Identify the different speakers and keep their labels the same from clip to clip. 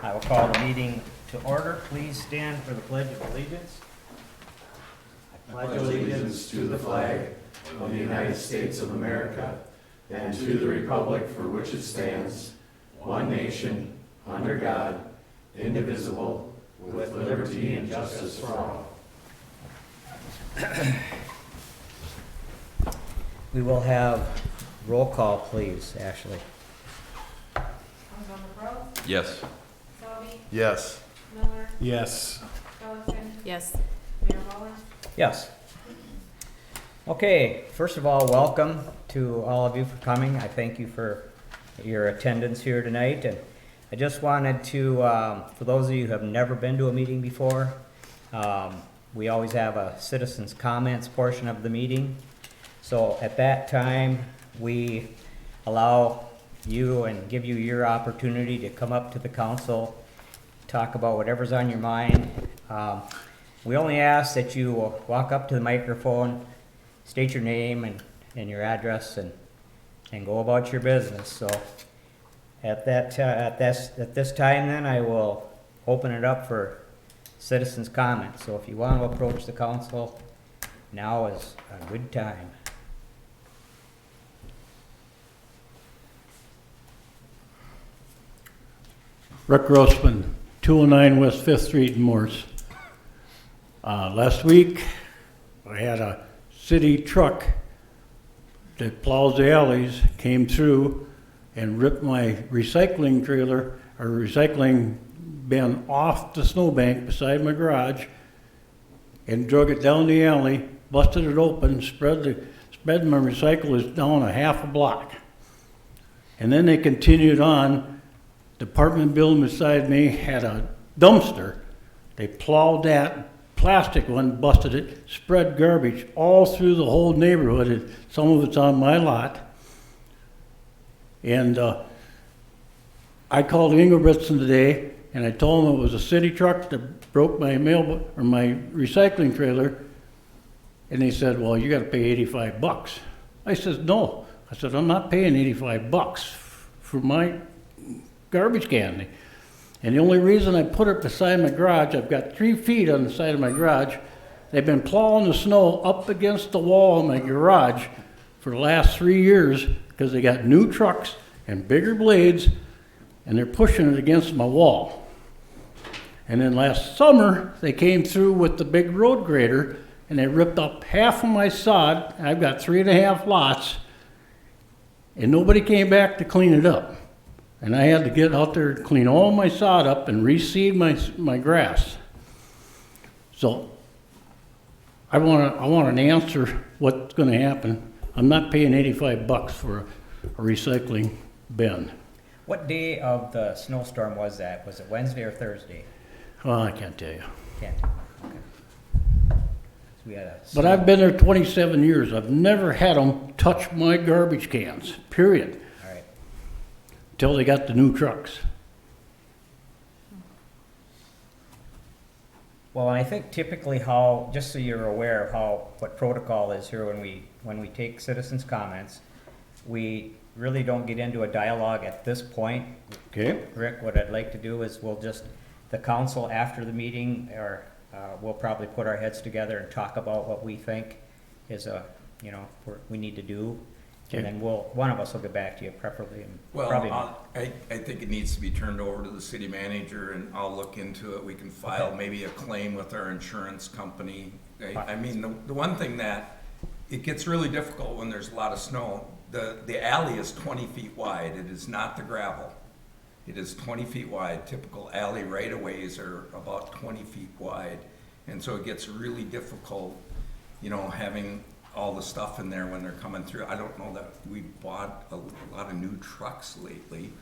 Speaker 1: I will call the meeting to order. Please stand for the Pledge of Allegiance.
Speaker 2: I pledge allegiance to the flag of the United States of America and to the republic for which it stands, one nation, under God, indivisible, with liberty and justice for all.
Speaker 1: We will have roll call, please, Ashley.
Speaker 3: Councilmember Gross,
Speaker 4: Yes.
Speaker 3: Selby,
Speaker 2: Yes.
Speaker 3: Miller,
Speaker 2: Yes.
Speaker 3: Pelican,
Speaker 5: Yes.
Speaker 3: Mayor Muller.
Speaker 1: Yes. Okay, first of all, welcome to all of you for coming. I thank you for your attendance here tonight. And I just wanted to, for those of you who have never been to a meeting before, we always have a citizens' comments portion of the meeting. So at that time, we allow you and give you your opportunity to come up to the council, talk about whatever's on your mind. We only ask that you walk up to the microphone, state your name and your address, and go about your business. So at this time, then I will open it up for citizens' comments. So if you want to approach the council, now is a good time.
Speaker 6: Rick Grossman, 209 West 5th Street in Morse. Last week, I had a city truck that plows the alleys, came through and ripped my recycling trailer, or recycling bin off the snowbank beside my garage and drug it down the alley, busted it open, spread my recyclables down a half a block. And then they continued on. The apartment building beside me had a dumpster. They plowed that plastic one, busted it, spread garbage all through the whole neighborhood. And some of it's on my lot. And I called Engelbretson today, and I told them it was a city truck that broke my my recycling trailer. And they said, "Well, you got to pay 85 bucks." I said, "No." I said, "I'm not paying 85 bucks for my garbage can." And the only reason I put it beside my garage, I've got 3 feet on the side of my garage. They've been plowing the snow up against the wall of my garage for the last 3 years because they got new trucks and bigger blades, and they're pushing it against my wall. And then last summer, they came through with the big road grader, and they ripped up half of my sod. I've got 3.5 lots, and nobody came back to clean it up. And I had to get out there and clean all my sod up and reseed my grass. So I want an answer what's going to happen. I'm not paying 85 bucks for a recycling bin.
Speaker 1: What day of the snowstorm was that? Was it Wednesday or Thursday?
Speaker 6: Well, I can't tell you.
Speaker 1: Can't. Okay. So we had a.
Speaker 6: But I've been there 27 years. I've never had them touch my garbage cans, period,
Speaker 1: All right.
Speaker 6: until they got the new trucks.
Speaker 1: Well, and I think typically how, just so you're aware of what protocol is here when we take citizens' comments, we really don't get into a dialogue at this point.
Speaker 6: Okay?
Speaker 1: Rick, what I'd like to do is the council after the meeting, or we'll probably put our heads together and talk about what we think is we need to do.
Speaker 6: Okay.
Speaker 1: And then one of us will get back to you preferably. And
Speaker 4: Well,
Speaker 1: probably
Speaker 4: I think it needs to be turned over to the city manager, and I'll look into it. We can file maybe a claim with our insurance company. I mean, the one thing that, it gets really difficult when there's a lot of snow. The alley is 20 feet wide. It is not the gravel. It is 20 feet wide. Typical alley right-of-ways are about 20 feet wide. And so it gets really difficult, having all the stuff in there when they're coming through. I don't know that we bought a lot of new trucks lately.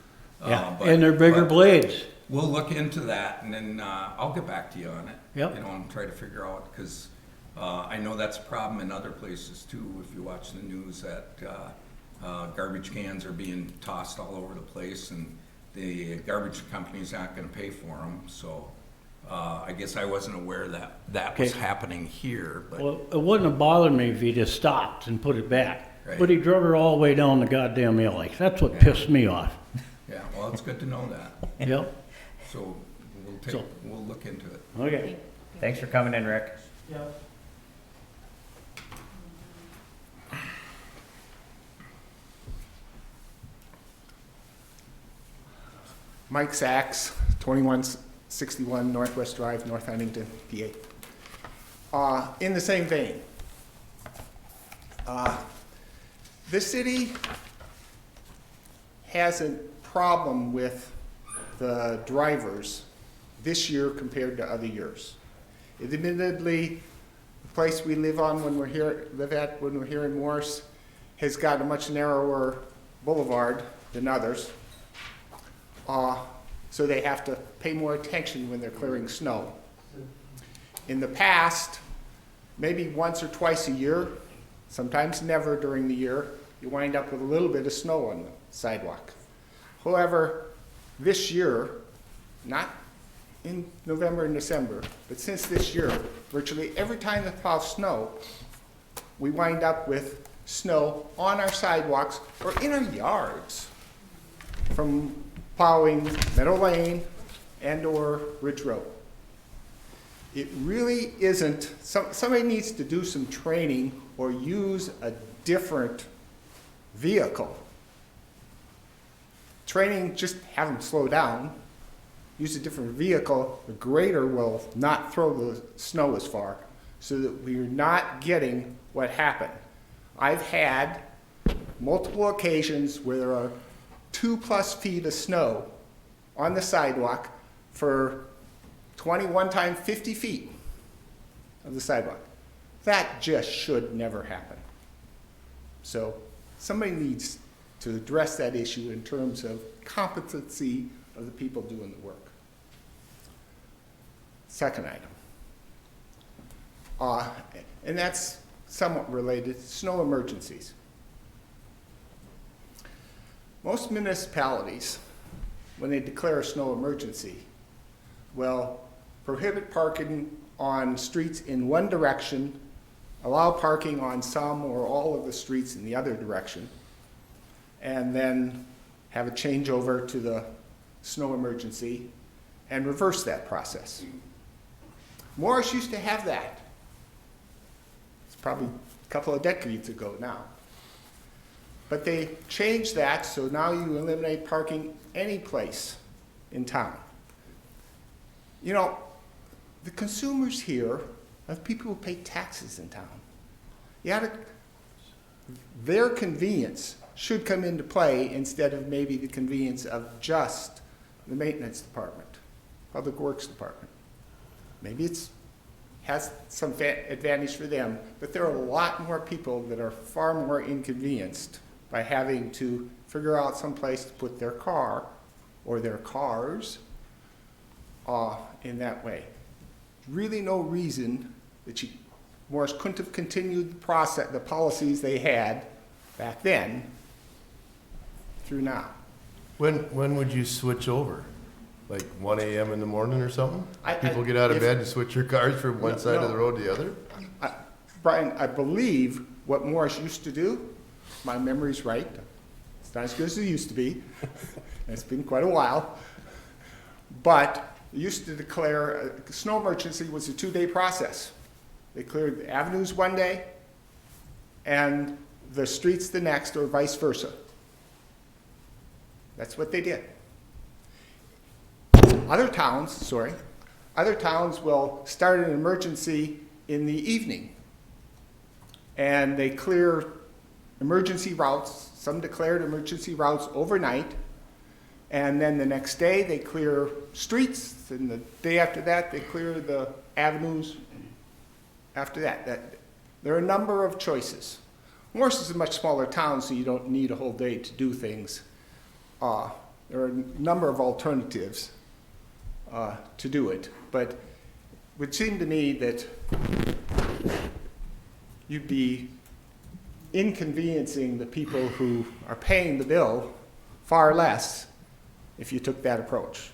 Speaker 6: Yeah, and they're bigger blades.
Speaker 4: We'll look into that, and then I'll get back to you on it.
Speaker 6: Yep.
Speaker 4: And try to figure out, because I know that's a problem in other places too. If you watch the news, that garbage cans are being tossed all over the place, and the garbage company's not going to pay for them. So I guess I wasn't aware that was
Speaker 6: Okay.
Speaker 4: happening here. But
Speaker 6: Well, it wouldn't have bothered me if he just stopped and put it back.
Speaker 4: Right.
Speaker 6: But he drug her all the way down the goddamn alley. That's what pissed me off.
Speaker 4: yeah, well, it's good to know that.
Speaker 6: Yep.
Speaker 4: So
Speaker 6: So-
Speaker 4: we'll look into it.
Speaker 6: Okay.
Speaker 1: Thanks for coming in, Rick.
Speaker 5: Mike Sachs, 2161 Northwest Drive, North Huntington, PA. In the same vein, this city has a problem with the drivers this year compared to other years. Admittedly, the place we live when we're here in Morris has got a much narrower boulevard than others. So they have to pay more attention when they're clearing snow. In the past, maybe once or twice a year, sometimes never during the year, you wind up with a little bit of snow on the sidewalk. However, this year, not in November and December, but since this year, virtually every time they plow snow, we wind up with snow on our sidewalks or in our yards from plowing Meadow Lane and or Ridge Road. It really isn't, somebody needs to do some training or use a different vehicle. Training, just have them slow down, use a different vehicle, the grader will not throw the snow as far so that we're not getting what happened. I've had multiple occasions where there are 2+ feet of snow on the sidewalk for 21 times 50 feet of the sidewalk. That just should never happen. So somebody needs to address that issue in terms of competency of the people doing the work. Second item, and that's somewhat related, snow emergencies. Most municipalities, when they declare a snow emergency, will prohibit parking on streets in one direction, allow parking on some or all of the streets in the other direction, and then have a changeover to the snow emergency and reverse that process. Morris used to have that. It's probably a couple of decades ago now. But they changed that, so now you eliminate parking any place in town. You know, the consumers here are the people who pay taxes in town. Their convenience should come into play instead of maybe the convenience of just the maintenance department, public works department. Maybe it has some advantage for them, but there are a lot more people that are far more inconvenienced by having to figure out some place to put their car or their cars in that way. Really no reason that Morris couldn't have continued the policies they had back then through now.
Speaker 2: When would you switch over? Like 1 a.m. in the morning or something? People get out of
Speaker 5: if-
Speaker 2: bed to switch your cars from one side of the road to the other?
Speaker 5: Brian, I believe what Morris used to do, my memory's right, it's not as good as it used to be, it's been quite a while, but they used to declare a snow emergency was a 2-day process. They cleared the avenues one day and the streets the next, or vice versa. That's what they did. Other towns will start an emergency in the evening. And they clear emergency routes, some declared emergency routes overnight. And then the next day they clear streets, and the day after that they clear the avenues after that. There are a number of choices. Morris is a much smaller town, so you don't need a whole day to do things. There are a number of alternatives to do it, but it would seem to me that you'd be inconveniencing the people who are paying the bill far less if you took that approach.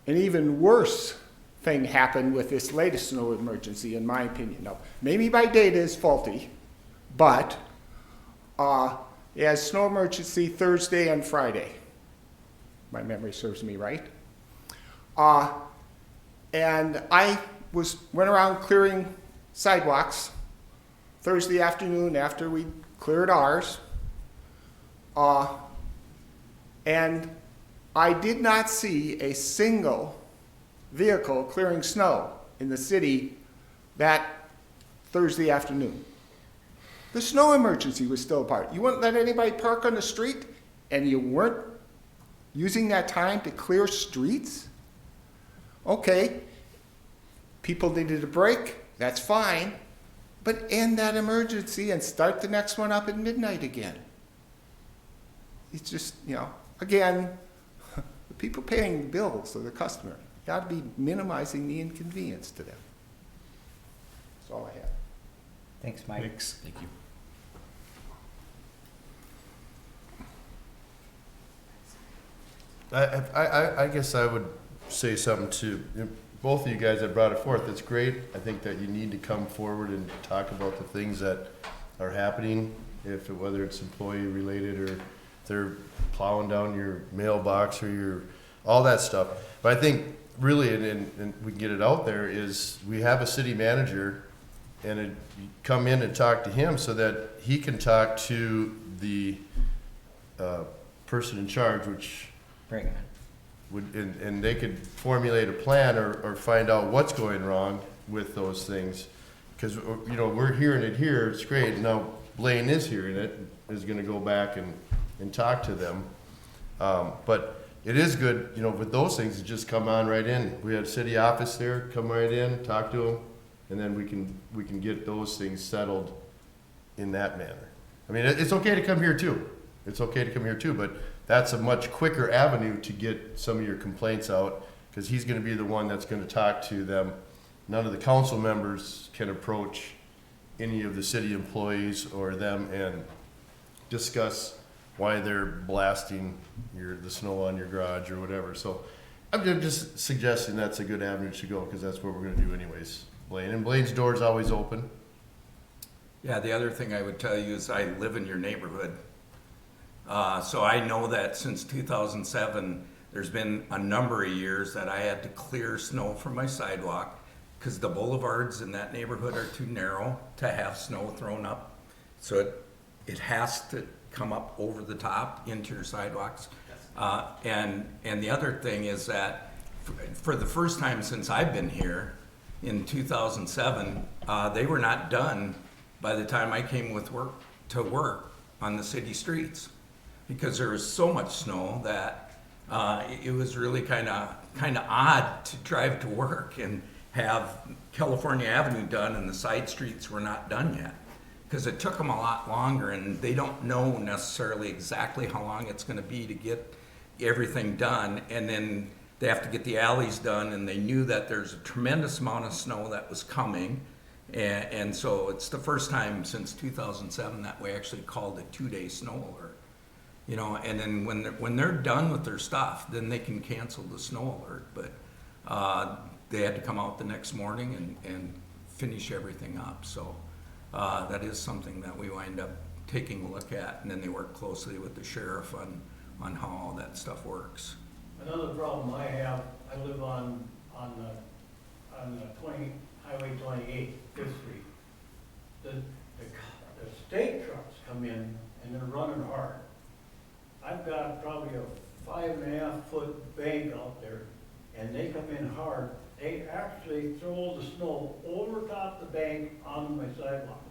Speaker 5: An even worse thing happened with this latest snow emergency, in my opinion. Now, maybe my data is faulty, but it has snow emergency Thursday and Friday. my memory serves me right. And I went around clearing sidewalks Thursday afternoon after we cleared ours. And I did not see a single vehicle clearing snow in the city that Thursday afternoon. The snow emergency was still apart. You wouldn't let anybody park on the street, and you weren't using that time to clear streets? Okay, people needed a break, that's fine, but end that emergency and start the next one up at midnight again. It's just, again, the people paying the bills are the customer. You ought to be minimizing the inconvenience to them. That's all I have.
Speaker 1: Thanks, Mike.
Speaker 2: Thanks. Thank you.
Speaker 7: I guess I would say something too. Both of you guys that brought it forth, it's great. I think that you need to come forward and talk about the things that are happening, whether it's employee related or they're plowing down your mailbox or all that stuff. But I think really, and we can get it out there, is we have a city manager, and you come in and talk to him so that he can talk to the person in charge, which
Speaker 1: Bring it
Speaker 7: and they could formulate a plan or find out what's going wrong with those things. Because, we're hearing it here, it's great. Now Blaine is hearing it, is gonna go back and talk to them. But it is good, with those things, to just come on right in. We had city office there, come right in, talk to them, and then we can get those things settled in that manner. I mean, it's okay to come here too. But that's a much quicker avenue to get some of your complaints out, because he's gonna be the one that's gonna talk to them. None of the council members can approach any of the city employees or them and discuss why they're blasting the snow on your garage or whatever. So I'm just suggesting that's a good avenue to go, because that's what we're gonna do anyways, Blaine. And Blaine's door's always open.
Speaker 4: Yeah, the other thing I would tell you is I live in your neighborhood. So I know that since 2007, there's been a number of years that I had to clear snow from my sidewalk because the boulevards in that neighborhood are too narrow to have snow thrown up. So it has to come up over the top into your sidewalks. And the other thing is that for the first time since I've been here in 2007, they were not done by the time I came to work on the city streets, because there was so much snow that it was really kind of odd to drive to work and have California Avenue done and the side streets were not done yet, because it took them a lot longer, and they don't know necessarily exactly how long it's going to be to get everything done, and then they have to get the alleys done, and they knew that there's a tremendous amount of snow that was coming, and so it's the first time since 2007 that we actually called a 2-day snow alert. And then when they're done with their stuff, then they can cancel the snow alert. But they had to come out the next morning and finish everything up. So that is something that we wind up taking a look at, and then they work closely with the sheriff on how all that stuff works.
Speaker 6: Another problem I have, I live on Highway 28, 5th Street. The state trucks come in and they're running hard. I've got probably a 5.5 foot bank out there, and they come in hard. They actually throw the snow over top the bank onto my sidewalk.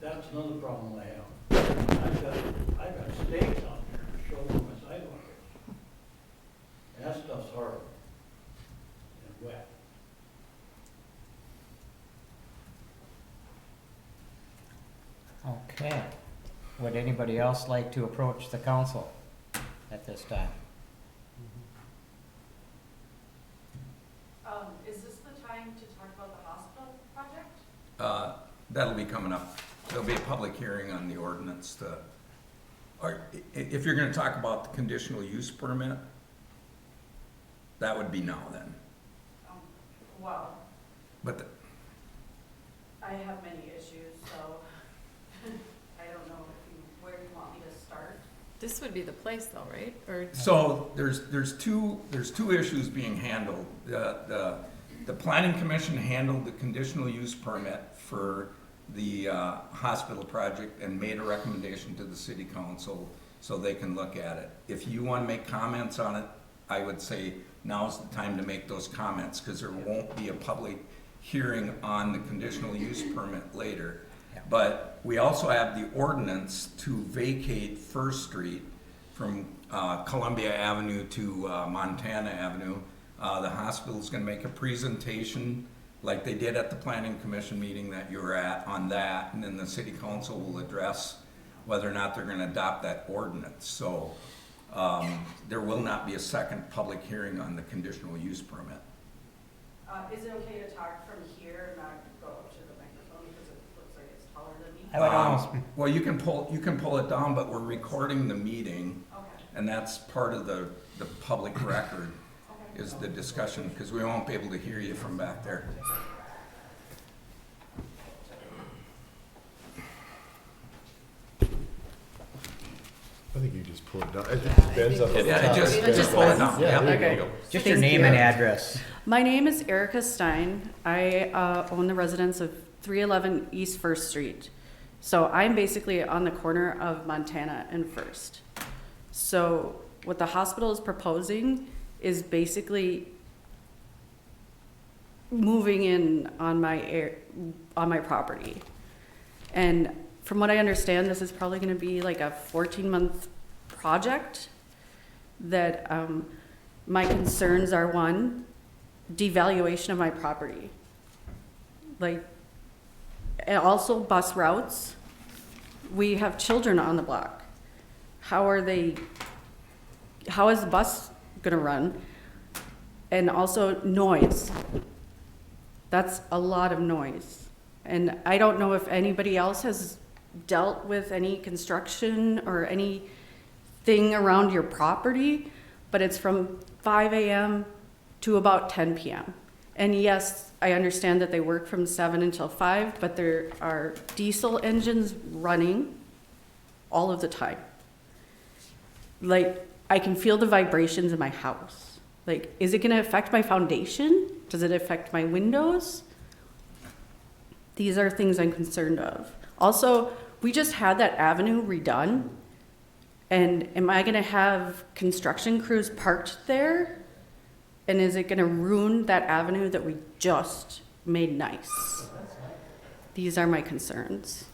Speaker 6: That's another problem I have. I've got stakes out there to show where my sidewalk is. And that stuff's hard and wet.
Speaker 1: Okay. Would anybody else like to approach the council at this time?
Speaker 3: Is this the time to talk about the hospital project?
Speaker 4: That'll be coming up. There'll be a public hearing on the ordinance or if you're gonna talk about the conditional use permit, that would be now then.
Speaker 3: Well,
Speaker 4: But
Speaker 3: I have many issues, so I don't know where you want me to start.
Speaker 8: This would be the place though, right? Or
Speaker 4: So there's two issues being handled. The planning commission handled the conditional use permit for the hospital project and made a recommendation to the city council so they can look at it. If you want to make comments on it, I would say now's the time to make those comments, because there won't be a public hearing on the conditional use permit later. But we also have the ordinance to vacate First Street from Columbia Avenue to Montana Avenue. The hospital's gonna make a presentation like they did at the planning commission meeting that you were at on that, and then the city council will address whether or not they're gonna adopt that ordinance. So there will not be a second public hearing on the conditional use permit.
Speaker 3: Is it okay to talk from here and not go up to the microphone because it looks like it's taller than me?
Speaker 1: I would almost,
Speaker 4: Well, you can pull it down, but we're recording the meeting,
Speaker 3: Okay.
Speaker 4: and that's part of the public record,
Speaker 3: Okay.
Speaker 4: is the discussion, because we won't be able to hear you from back there.
Speaker 7: I think you just pull it down. It just bends up.
Speaker 4: Yeah, just
Speaker 8: just
Speaker 4: pull it down.
Speaker 7: Yeah,
Speaker 4: Yeah.
Speaker 7: there you go.
Speaker 1: just your
Speaker 8: Thank
Speaker 1: name
Speaker 8: you.
Speaker 1: and address.
Speaker 8: My name is Erica Stein. I own the residence of 311 East First Street. So I'm basically on the corner of Montana and First. So what the hospital is proposing is basically moving in on my property. And from what I understand, this is probably gonna be like a 14-month project that, my concerns are, one, devaluation of my property. Like, and also bus routes. We have children on the block. How is the bus gonna run? And also noise. That's a lot of noise. And I don't know if anybody else has dealt with any construction or anything around your property, but it's from 5 a.m. to about 10 p.m. And yes, I understand that they work from 7 until 5, but there are diesel engines running all of the time. Like, I can feel the vibrations in my house. Like, is it gonna affect my foundation? Does it affect my windows? These are things I'm concerned of. Also, we just had that avenue redone. And am I gonna have construction crews parked there? And is it gonna ruin that avenue that we just made nice? These are my concerns.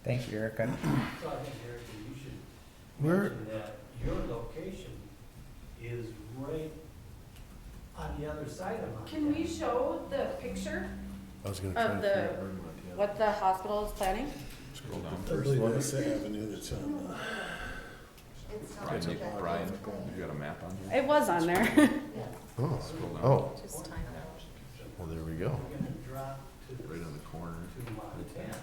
Speaker 1: Thank you, Erica.
Speaker 9: So I think, Erica, you should
Speaker 7: Where-
Speaker 9: mention that your location is right on the other side of Montana.
Speaker 8: Can we show the picture
Speaker 7: I was gonna try to
Speaker 8: of
Speaker 7: figure
Speaker 8: the,
Speaker 7: out
Speaker 8: what the hospital is planning?
Speaker 7: Scroll down
Speaker 10: I
Speaker 7: first.
Speaker 10: believe that's the avenue that's on,
Speaker 2: Brian, you got a map on here?
Speaker 8: It was on there.
Speaker 7: Oh,
Speaker 2: Scroll down.
Speaker 7: oh,
Speaker 8: Just time
Speaker 7: well, there we go.
Speaker 9: We're gonna drop to,
Speaker 2: Right on the corner.
Speaker 9: to Montana.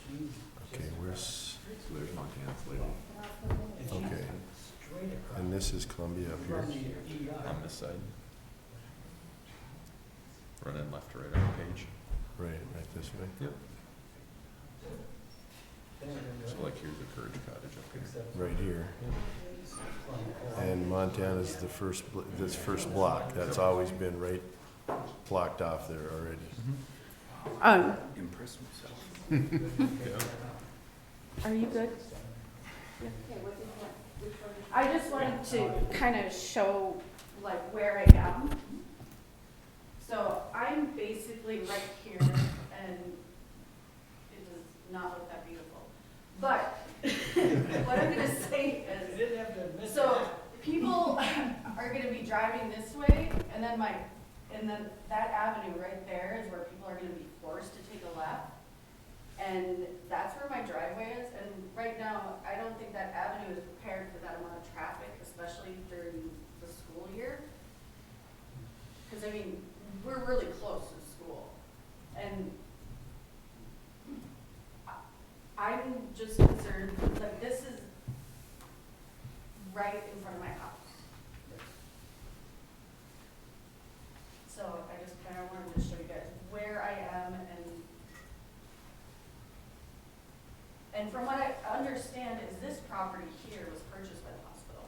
Speaker 9: She's
Speaker 7: Okay, where's,
Speaker 2: So there's Montana's label
Speaker 9: and she's
Speaker 7: okay,
Speaker 9: straight across
Speaker 7: and this is Columbia up here.
Speaker 9: from the ER.
Speaker 2: on this side. Running left to right on the page.
Speaker 7: Right this way.
Speaker 2: Yep.
Speaker 9: Then we're gonna
Speaker 2: So like here's the Courage Cottage up here.
Speaker 9: accept
Speaker 7: Right here.
Speaker 9: from
Speaker 7: And Montana's the first, this first block. That's always been right blocked off there already.
Speaker 4: Impress myself.
Speaker 8: Are you good? I just wanted to kind of show like where I am. So I'm basically right here and it does not look that beautiful. But what I'm gonna say
Speaker 9: You
Speaker 8: is,
Speaker 9: didn't have to admit
Speaker 8: so
Speaker 9: that.
Speaker 8: people are gonna be driving this way and then that avenue right there is where people are gonna be forced to take a left. And that's where my driveway is, and right now, I don't think that avenue is prepared for that amount of traffic, especially during the school year. Cause I mean, we're really close to school, and I'm just concerned, like, this is right in front of my house. So I just kinda wanted to show you guys where I am and from what I understand,
Speaker 3: property here was purchased by the hospital.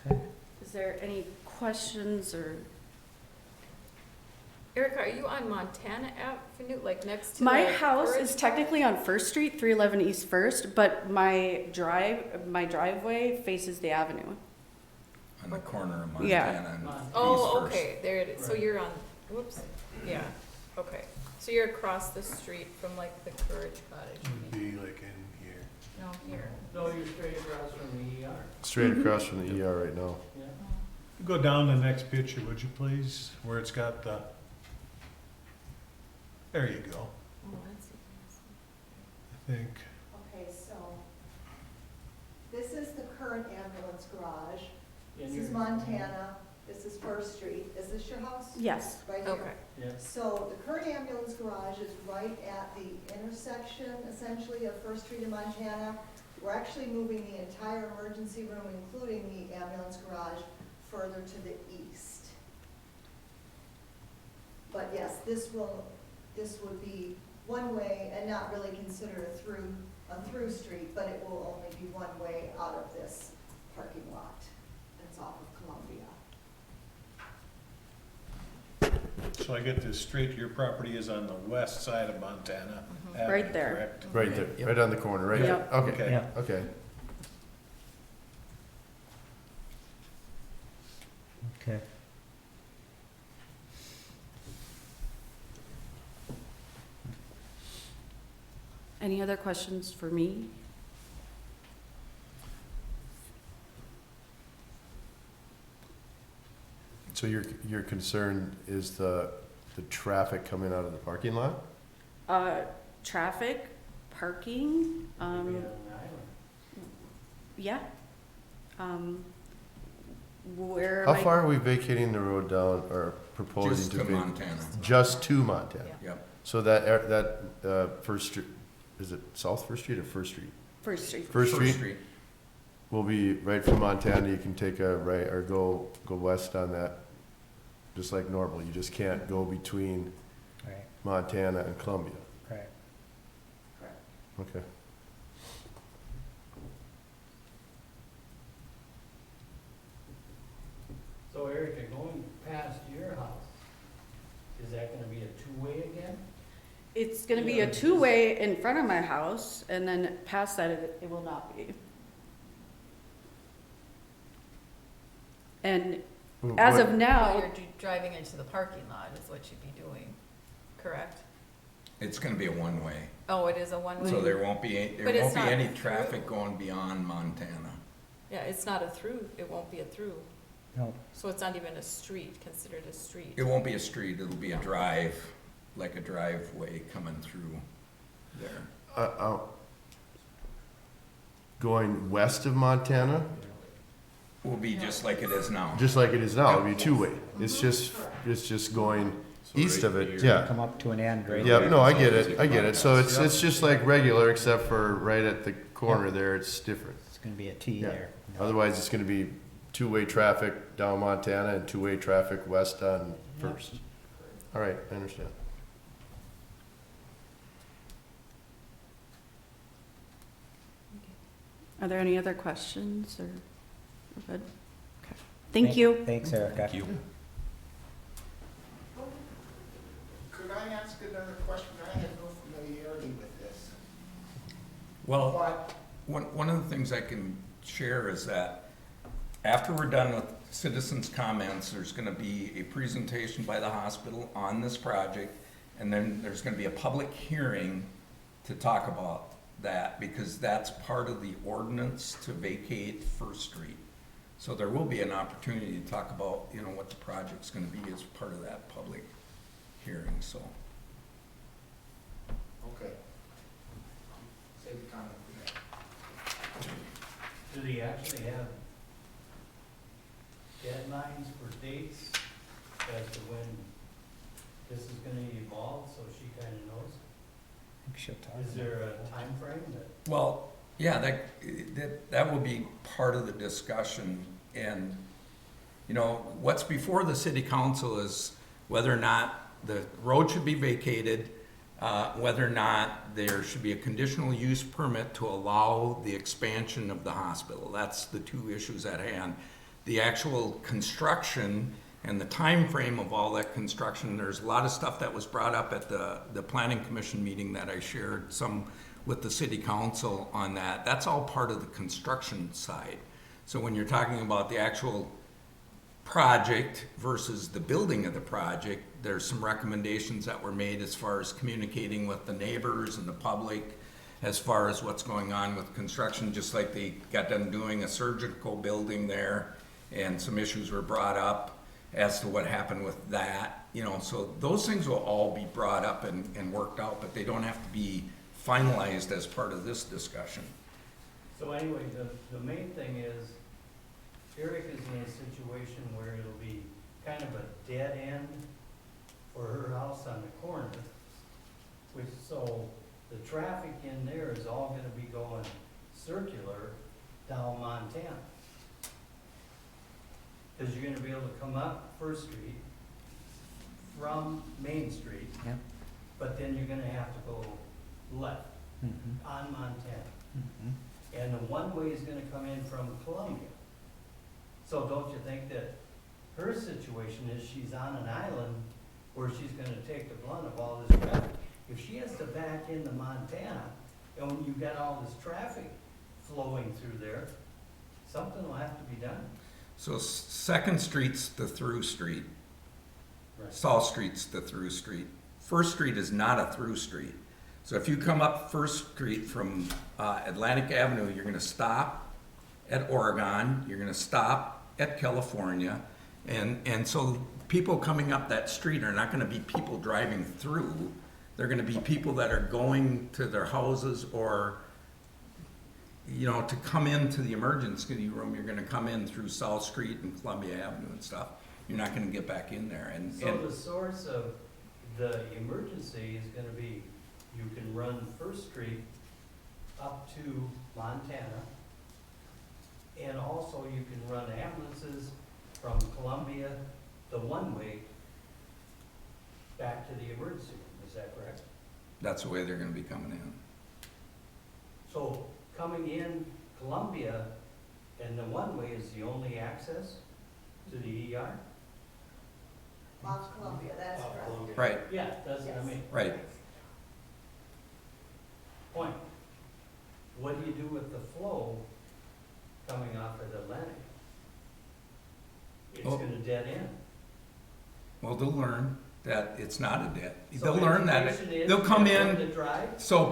Speaker 1: Okay.
Speaker 8: Is there any questions or?
Speaker 11: Erica, are you on Montana Avenue, like next to
Speaker 8: My
Speaker 11: the
Speaker 8: house
Speaker 11: forest
Speaker 8: is
Speaker 11: fire?
Speaker 8: technically on First Street, 311 East First, but my driveway faces the avenue.
Speaker 4: On the corner of
Speaker 8: Yeah.
Speaker 4: Montana and East
Speaker 11: Oh,
Speaker 4: First.
Speaker 11: okay, there it is. So
Speaker 9: Right.
Speaker 11: you're on, whoops, yeah, okay. So you're across the street from like the Courage Cottage?
Speaker 10: Would be like in here.
Speaker 11: No, here.
Speaker 9: No, you're straight across from the ER.
Speaker 7: Straight across from the ER right now.
Speaker 9: Yeah.
Speaker 10: Go down the next picture, would you please, where it's got the, there you go,
Speaker 11: Oh, that's.
Speaker 10: I think.
Speaker 12: Okay, so this is the current ambulance garage. This
Speaker 9: And
Speaker 12: is
Speaker 9: you're-
Speaker 12: Montana, this is First Street. Is this your house?
Speaker 8: Yes.
Speaker 12: Right here.
Speaker 11: Okay.
Speaker 9: Yeah.
Speaker 12: So the current ambulance garage is right at the intersection essentially of First Street and Montana. We're actually moving the entire emergency room, including the ambulance garage, further to the east. But yes, this would be one way and not really considered a through street, but it will only be one way out of this parking lot that's off of Columbia.
Speaker 10: So I get this straight, your property is on the west side of Montana Avenue,
Speaker 8: Right there.
Speaker 10: correct?
Speaker 7: Right there, right on the corner, right there.
Speaker 8: Yep.
Speaker 7: Okay,
Speaker 1: Yeah.
Speaker 7: okay.
Speaker 1: Okay.
Speaker 8: Any other questions for me?
Speaker 7: So your concern is the traffic coming out of the parking lot?
Speaker 8: Traffic, parking,
Speaker 9: Maybe on an island.
Speaker 8: yeah. Where
Speaker 7: How
Speaker 8: am I-
Speaker 7: far are we vacating the road down, or proposing
Speaker 4: Just
Speaker 7: to
Speaker 4: to
Speaker 7: vacate?
Speaker 4: Montana.
Speaker 7: Just to Montana?
Speaker 11: Yeah.
Speaker 4: Yep.
Speaker 7: So that First Street, is it South First Street or First Street?
Speaker 8: First Street.
Speaker 7: First Street will be right from Montana, you can take a right, or go west on that, just like normal, you just can't go between
Speaker 1: Right,
Speaker 7: Montana and Columbia.
Speaker 1: right.
Speaker 7: Okay.
Speaker 9: So Erica, going past your house, is that gonna be a two-way again?
Speaker 8: It's gonna be
Speaker 9: Yeah.
Speaker 8: a two-way in front of my house, and then past that, it will not be. And as
Speaker 7: What-
Speaker 8: of
Speaker 11: Well,
Speaker 8: now,
Speaker 11: you're driving into the parking lot is what you'd be doing, correct?
Speaker 4: It's gonna be a one-way,
Speaker 11: Oh, it is a one-way?
Speaker 4: so there won't be,
Speaker 11: But
Speaker 4: there
Speaker 11: it's
Speaker 4: won't be
Speaker 11: not
Speaker 4: any
Speaker 11: through.
Speaker 4: traffic going beyond Montana.
Speaker 11: Yeah, it's not a through, it won't be a through.
Speaker 1: No,
Speaker 11: So it's not even a street, considered a street.
Speaker 4: It won't be a street, it'll be a drive, like a driveway coming through there.
Speaker 7: Going west of Montana,
Speaker 4: Will be just like it is now.
Speaker 7: just like it is now, it'll be two-way. It's just going east of it, yeah.
Speaker 1: come up to an end right
Speaker 7: Yeah,
Speaker 1: there.
Speaker 7: no, I get it. So it's just like regular, except for right at the corner there, it's different.
Speaker 1: It's gonna be a T
Speaker 7: Yeah.
Speaker 1: there.
Speaker 7: Otherwise, it's gonna be two-way traffic down Montana and two-way traffic west on First. All right, I understand.
Speaker 8: are there any other questions, or we're good? Okay. Thank you.
Speaker 1: Thanks, Erica.
Speaker 5: Could I ask another question? I have no familiarity with this.
Speaker 4: Well,
Speaker 5: But
Speaker 4: one of the things I can share is that after we're done with citizens' comments, there's gonna be a presentation by the hospital on this project, and then there's gonna be a public hearing to talk about that, because that's part of the ordinance to vacate First Street. So there will be an opportunity to talk about, you know, what the project's gonna be as part of that public hearing, so.
Speaker 5: okay. Save the comment for that.
Speaker 9: Do they actually have deadlines for dates as to when this is gonna evolve, so she kinda knows?
Speaker 1: I think she'll talk.
Speaker 9: Is there a time frame that?
Speaker 4: Well, yeah, that will be part of the discussion, and, You know, what's before the city council is whether or not the road should be vacated, whether or not there should be a conditional use permit to allow the expansion of the hospital. That's the two issues at hand. The actual construction and the time frame of all that construction, there's a lot of stuff that was brought up at the planning commission meeting that I shared some with the city council on that. That's all part of the construction side. So when you're talking about the actual project versus the building of the project, there's some recommendations that were made as far as communicating with the neighbors and the public as far as what's going on with construction, just like they got done doing a surgical building there, and some issues were brought up as to what happened with that. You know, so those things will all be brought up and worked out, but they don't have to be finalized as part of this discussion.
Speaker 9: So anyway, the main thing is, Eric is in a situation where it'll be kind of a dead end for her house on the corner, which, so the traffic in there is all gonna be going circular down Montana. Cause you're gonna be able to come up First Street from Main Street,
Speaker 1: Yeah.
Speaker 9: but then you're gonna have to go left on Montana. And the one-way is gonna come in from Columbia. So don't you think that her situation is she's on an island where she's gonna take the blunt of all this traffic? If she has to back into Montana, and when you've got all this traffic flowing through there, something will have to be done.
Speaker 4: So Second Street's the through street.
Speaker 9: Right.
Speaker 4: South Street's the through street. First Street is not a through street. So if you come up First Street from Atlantic Avenue, you're gonna stop at Oregon, you're gonna stop at California, and so people coming up that street are not gonna be people driving through. They're gonna be people that are going to their houses, or, you know, to come into the emergency room, you're gonna come in through South Street and Columbia Avenue and stuff. You're not gonna get back in there, and
Speaker 9: So the source of the emergency is gonna be, you can run First Street up to Montana, and also you can run ambulances from Columbia, the one-way, back to the emergency room, is that correct?
Speaker 4: that's the way they're gonna be coming in.
Speaker 9: So coming in Columbia and the one-way is the only access to the ER?
Speaker 12: Off Columbia, that's correct.
Speaker 4: Right,
Speaker 9: Yeah, that's what I mean.
Speaker 4: right.
Speaker 9: Point. What do you do with the flow coming off of Atlantic? It's
Speaker 4: Oh.
Speaker 9: gonna dead end.
Speaker 4: Well, they'll learn that it's not a debt.
Speaker 9: So
Speaker 4: They'll learn that,
Speaker 9: education is
Speaker 4: they'll come
Speaker 9: get them
Speaker 4: in,
Speaker 9: to drive?
Speaker 4: so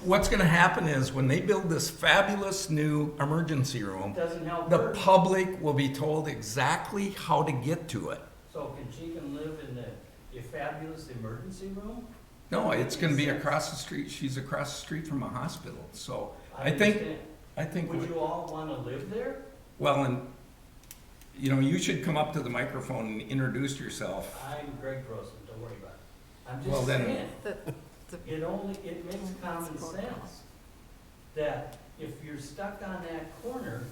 Speaker 4: what's gonna happen is when they build this fabulous new emergency room,
Speaker 9: Doesn't help
Speaker 4: the
Speaker 9: her.
Speaker 4: public will be told exactly how to get to it.
Speaker 9: So she can live in the fabulous emergency room?
Speaker 4: No, it's gonna be across the street, she's across the street from a hospital, so I
Speaker 9: understand.
Speaker 4: think,
Speaker 9: Would you all wanna live there?
Speaker 4: well, and, you know, you should come up to the microphone and introduce yourself.
Speaker 9: I'm Greg Grossman, don't worry about it. I'm
Speaker 4: Well,
Speaker 9: just
Speaker 4: then-
Speaker 9: saying, it makes common sense that if you're stuck on that corner,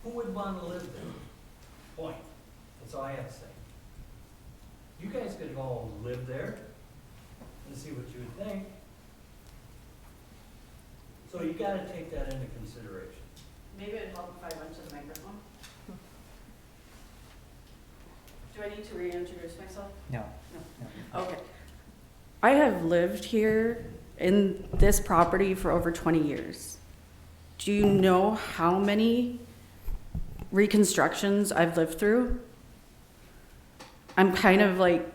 Speaker 9: who would wanna live there? Point. That's all I have to say. You guys could all live there and see what you would think. So you gotta take that into consideration.
Speaker 8: Maybe it'd help if I went to the microphone. Do I need to reintroduce myself?
Speaker 1: No.
Speaker 8: Okay. I have lived here in this property for over 20 years. Do you know how many reconstructions I've lived through? I'm kind of like,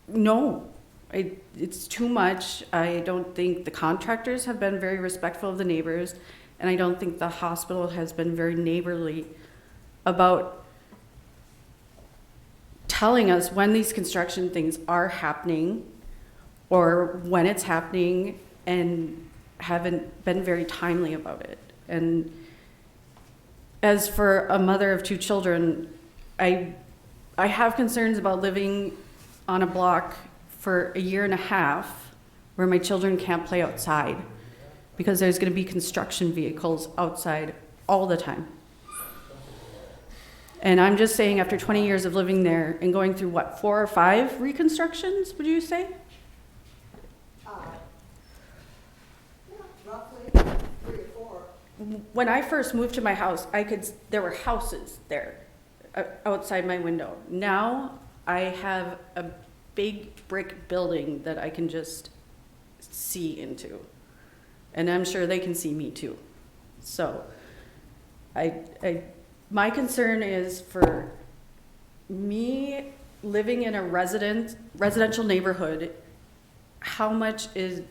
Speaker 8: no, it's too much. I don't think the contractors have been very respectful of the neighbors, and I don't think the hospital has been very neighborly about telling us when these construction things are happening or when it's happening, and haven't been very timely about it. And as for a mother of 2 children, I have concerns about living on a block for a year and a half where my children can't play outside because there's going to be construction vehicles outside all the time. And I'm just saying, after 20 years of living there and going through, what, 4 or 5 reconstructions, would you say?
Speaker 12: Yeah, roughly 3 or 4.
Speaker 8: When I first moved to my house, there were houses there outside my window. Now I have a big brick building that I can just see into. And I'm sure they can see me too. So my concern is for me living in a residential neighborhood, how much is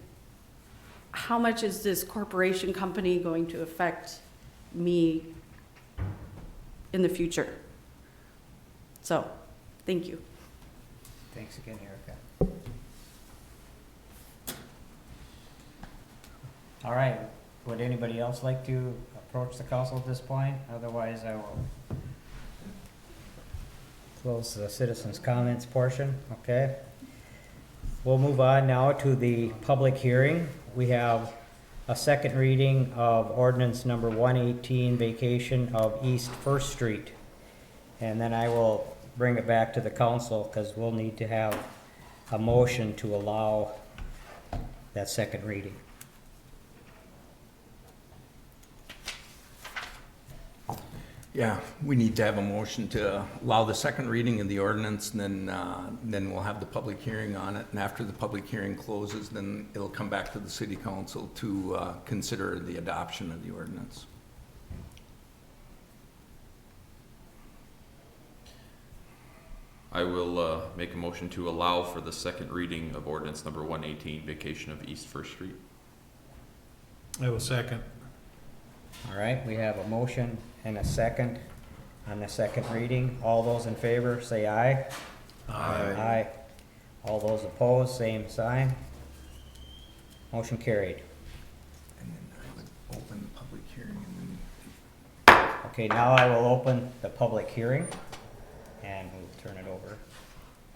Speaker 8: this corporation company going to affect me in the future? So, thank you.
Speaker 1: Thanks again, Erica. All right, would anybody else like to approach the council at this point? Otherwise, I will close the citizens' comments portion, okay? We'll move on now to the public hearing. We have a second reading of ordinance number 118, vacation of East First Street. And then I will bring it back to the council because we'll need to have a motion to allow that second reading.
Speaker 4: Yeah, we need to have a motion to allow the second reading of the ordinance, and then we'll have the public hearing on it. And after the public hearing closes, then it'll come back to the city council to consider the adoption of the ordinance.
Speaker 13: I will make a motion to allow for the second reading of ordinance number 118, vacation of East First Street.
Speaker 10: I will second.
Speaker 1: All right, we have a motion and a second on the second reading. All those in favor, say aye. Aye. All those opposed, same sign. Motion carried.
Speaker 4: And then I would open the public hearing and then.
Speaker 1: Okay, now I will open the public hearing and we'll turn it over.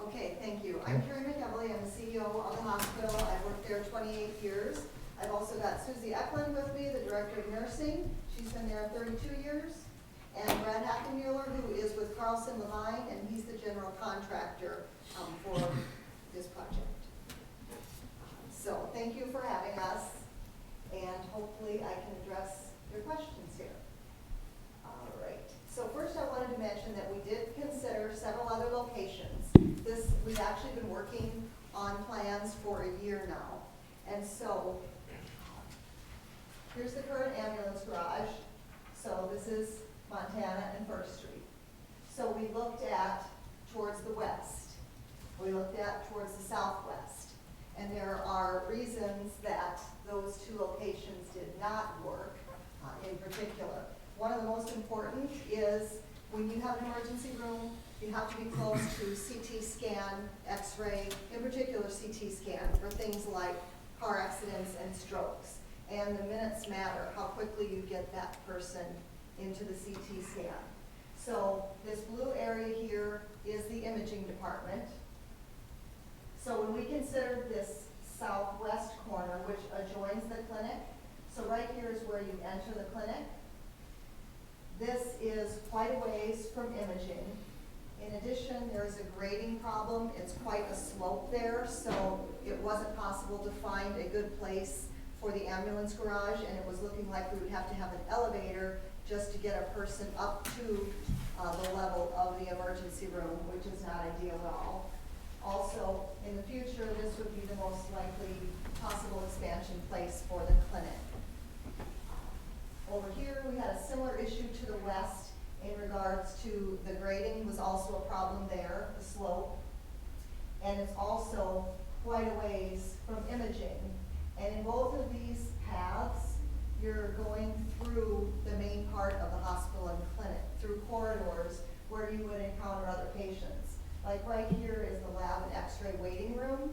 Speaker 12: Okay, thank you. I'm Carrie McEvely. I'm the CEO of the hospital. I've worked there 28 years. I've also got Susie Eklund with me, the Director of Nursing. She's been there 32 years. And Brad Hackenmuller, who is with Carlson Levine, and he's the general contractor for this project. So thank you for having us, and hopefully I can address your questions here. All right. So first I wanted to mention that we did consider several other locations. We've actually been working on plans for a year now. And so here's the current ambulance garage. So this is Montana and First Street. So we looked at towards the west. We looked at towards the southwest. And there are reasons that those two locations did not work in particular. One of the most important is when you have an emergency room, you have to be close to CT scan, X-ray, in particular CT scan for things like car accidents and strokes. And the minutes matter, how quickly you get that person into the CT scan. So this blue area here is the imaging department. So when we considered this southwest corner, which adjoins the clinic, so right here is where you enter the clinic. This is quite a ways from imaging. In addition, there is a grading problem. It's quite a slope there, so it wasn't possible to find a good place for the ambulance garage, and it was looking like we would have to have an elevator just to get a person up to the level of the emergency room, which is not ideal at all. Also, in the future, this would be the most likely possible expansion place for the clinic. Over here, we had a similar issue to the west in regards to the grading was also a problem there, the slope. And it's also quite a ways from imaging. And in both of these paths, you're going through the main part of the hospital and clinic, through corridors where you would encounter other patients. Like right here is the lab and x-ray waiting room.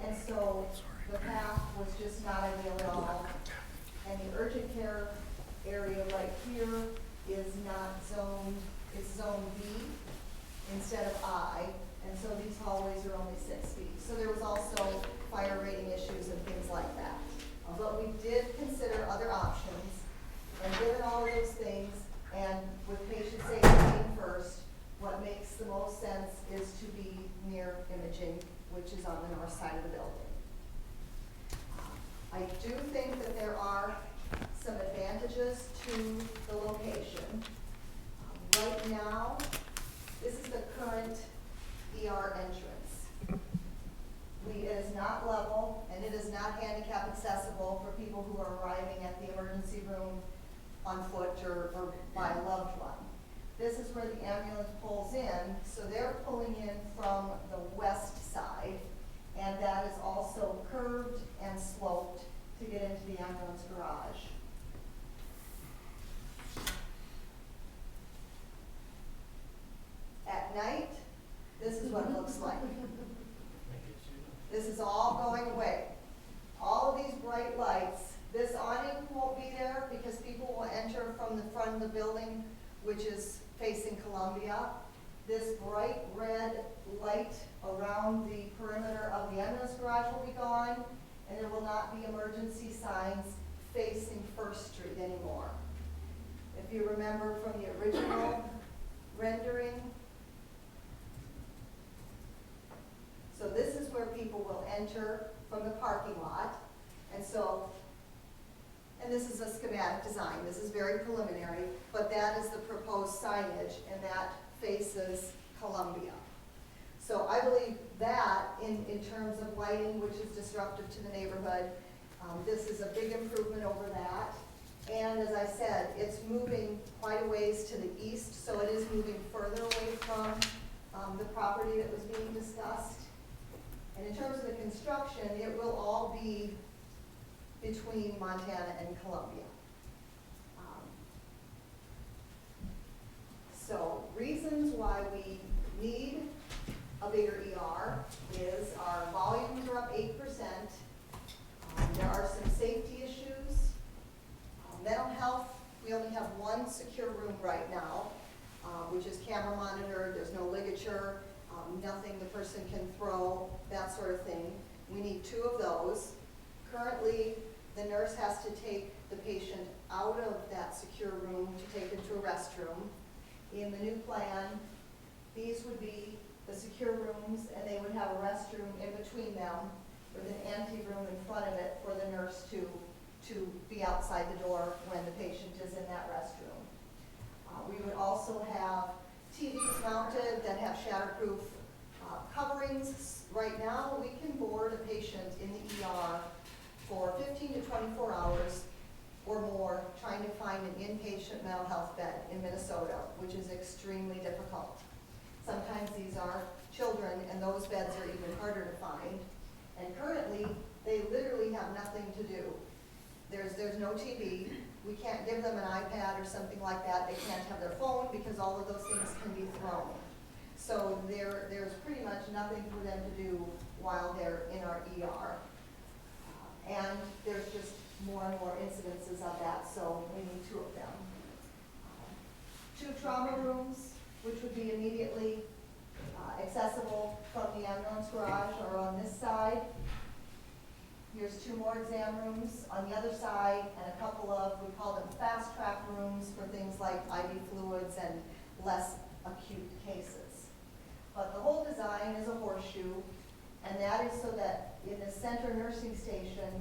Speaker 12: And so the path was just not ideal at all. And the urgent care area right here is not zoned, it's zone B instead of I. And so these hallways are only 6 feet. So there was also fire rating issues and things like that. But we did consider other options. And given all of those things, and with patient safety north side of the building. I do think that there are some advantages to the location. Right now, this is the current ER entrance. It is not level, and it is not handicap accessible for people who are arriving at the emergency room on foot or by a loved one. This is where the ambulance pulls in, so they're pulling in from the west side, and that is also curved and sloped to get into the ambulance garage. At night, this is what it looks like. This is all going away. All of these bright lights, this awning won't be there because people will enter from the front of the building, which is facing Columbia. This bright red light around the perimeter of the ambulance garage will be gone, and there will not be emergency signs facing First Street anymore. If you remember from the original rendering, so this is where people will enter from the parking lot. And this is a schematic design. This is very preliminary, but that is the proposed signage, and that faces Columbia. So I believe that in terms of lighting, which is disruptive to the neighborhood, this is a big improvement over that. And as I said, it's moving quite a ways to the east, so it is moving further away from the property that was being discussed. And in terms of the construction, it will all be between Montana and Columbia. So reasons why we need a bigger ER is our volumes are up 8%. There are some safety issues. Mental health, we only have one secure room right now, which is camera monitored. There's no ligature. Nothing the person can throw, that sort of thing. We need 2 of those. Currently, the nurse has to take the patient out of that secure room to take them to a restroom. In the new plan, these would be the secure rooms, and they would have a restroom in between them with an empty room in front of it for the nurse to be outside the door when the patient is in that restroom. We would also have TVs mounted that have shatterproof coverings. Right now, we can board a patient in the ER for 15 to 24 hours or more trying to find an inpatient mental health bed in Minnesota, which is extremely difficult. Sometimes these are children, and those beds are even harder to find. And currently, they literally have nothing to do. There's no TV. We can't give them an iPad or something like that. They can't have their phone because all of those things can be thrown. So there's pretty much nothing for them to do while they're in our ER. And there's just more and more incidences of that, so we need 2 of them. 2 trauma rooms, which would be immediately accessible from the ambulance garage or on this side. Here's 2 more exam rooms on the other side, and a couple of, we call them fast track rooms for things like IV fluids and less acute cases. But the whole design is a horseshoe, and that is so that in the center nursing station,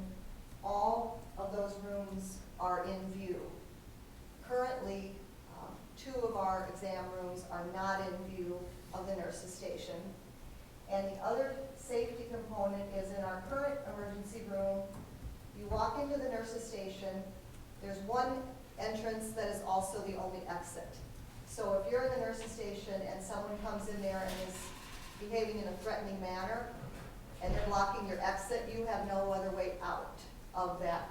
Speaker 12: all of those rooms are in view. Currently, 2 of our exam rooms are not in view of the nurses station. And the other safety component is in our current emergency room. You walk into the nurses station, there's one entrance that is also the only exit. So if you're in the nurses station and someone comes in there and is behaving in a threatening manner, and they're blocking your exit, you have no other way out of that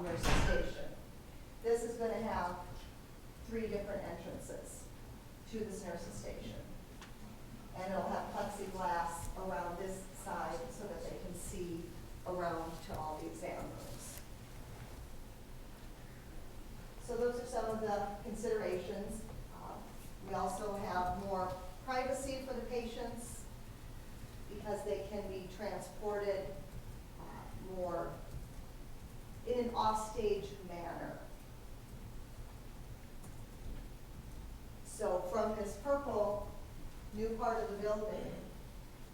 Speaker 12: nurses station. This is going to have 3 different entrances to this nurses station. And it'll have plexiglass around this side so that they can see around to all the exam rooms. So those are some of the considerations. We also have more privacy for the patients because they can be transported more in an offstage manner. So from this purple new part of the building,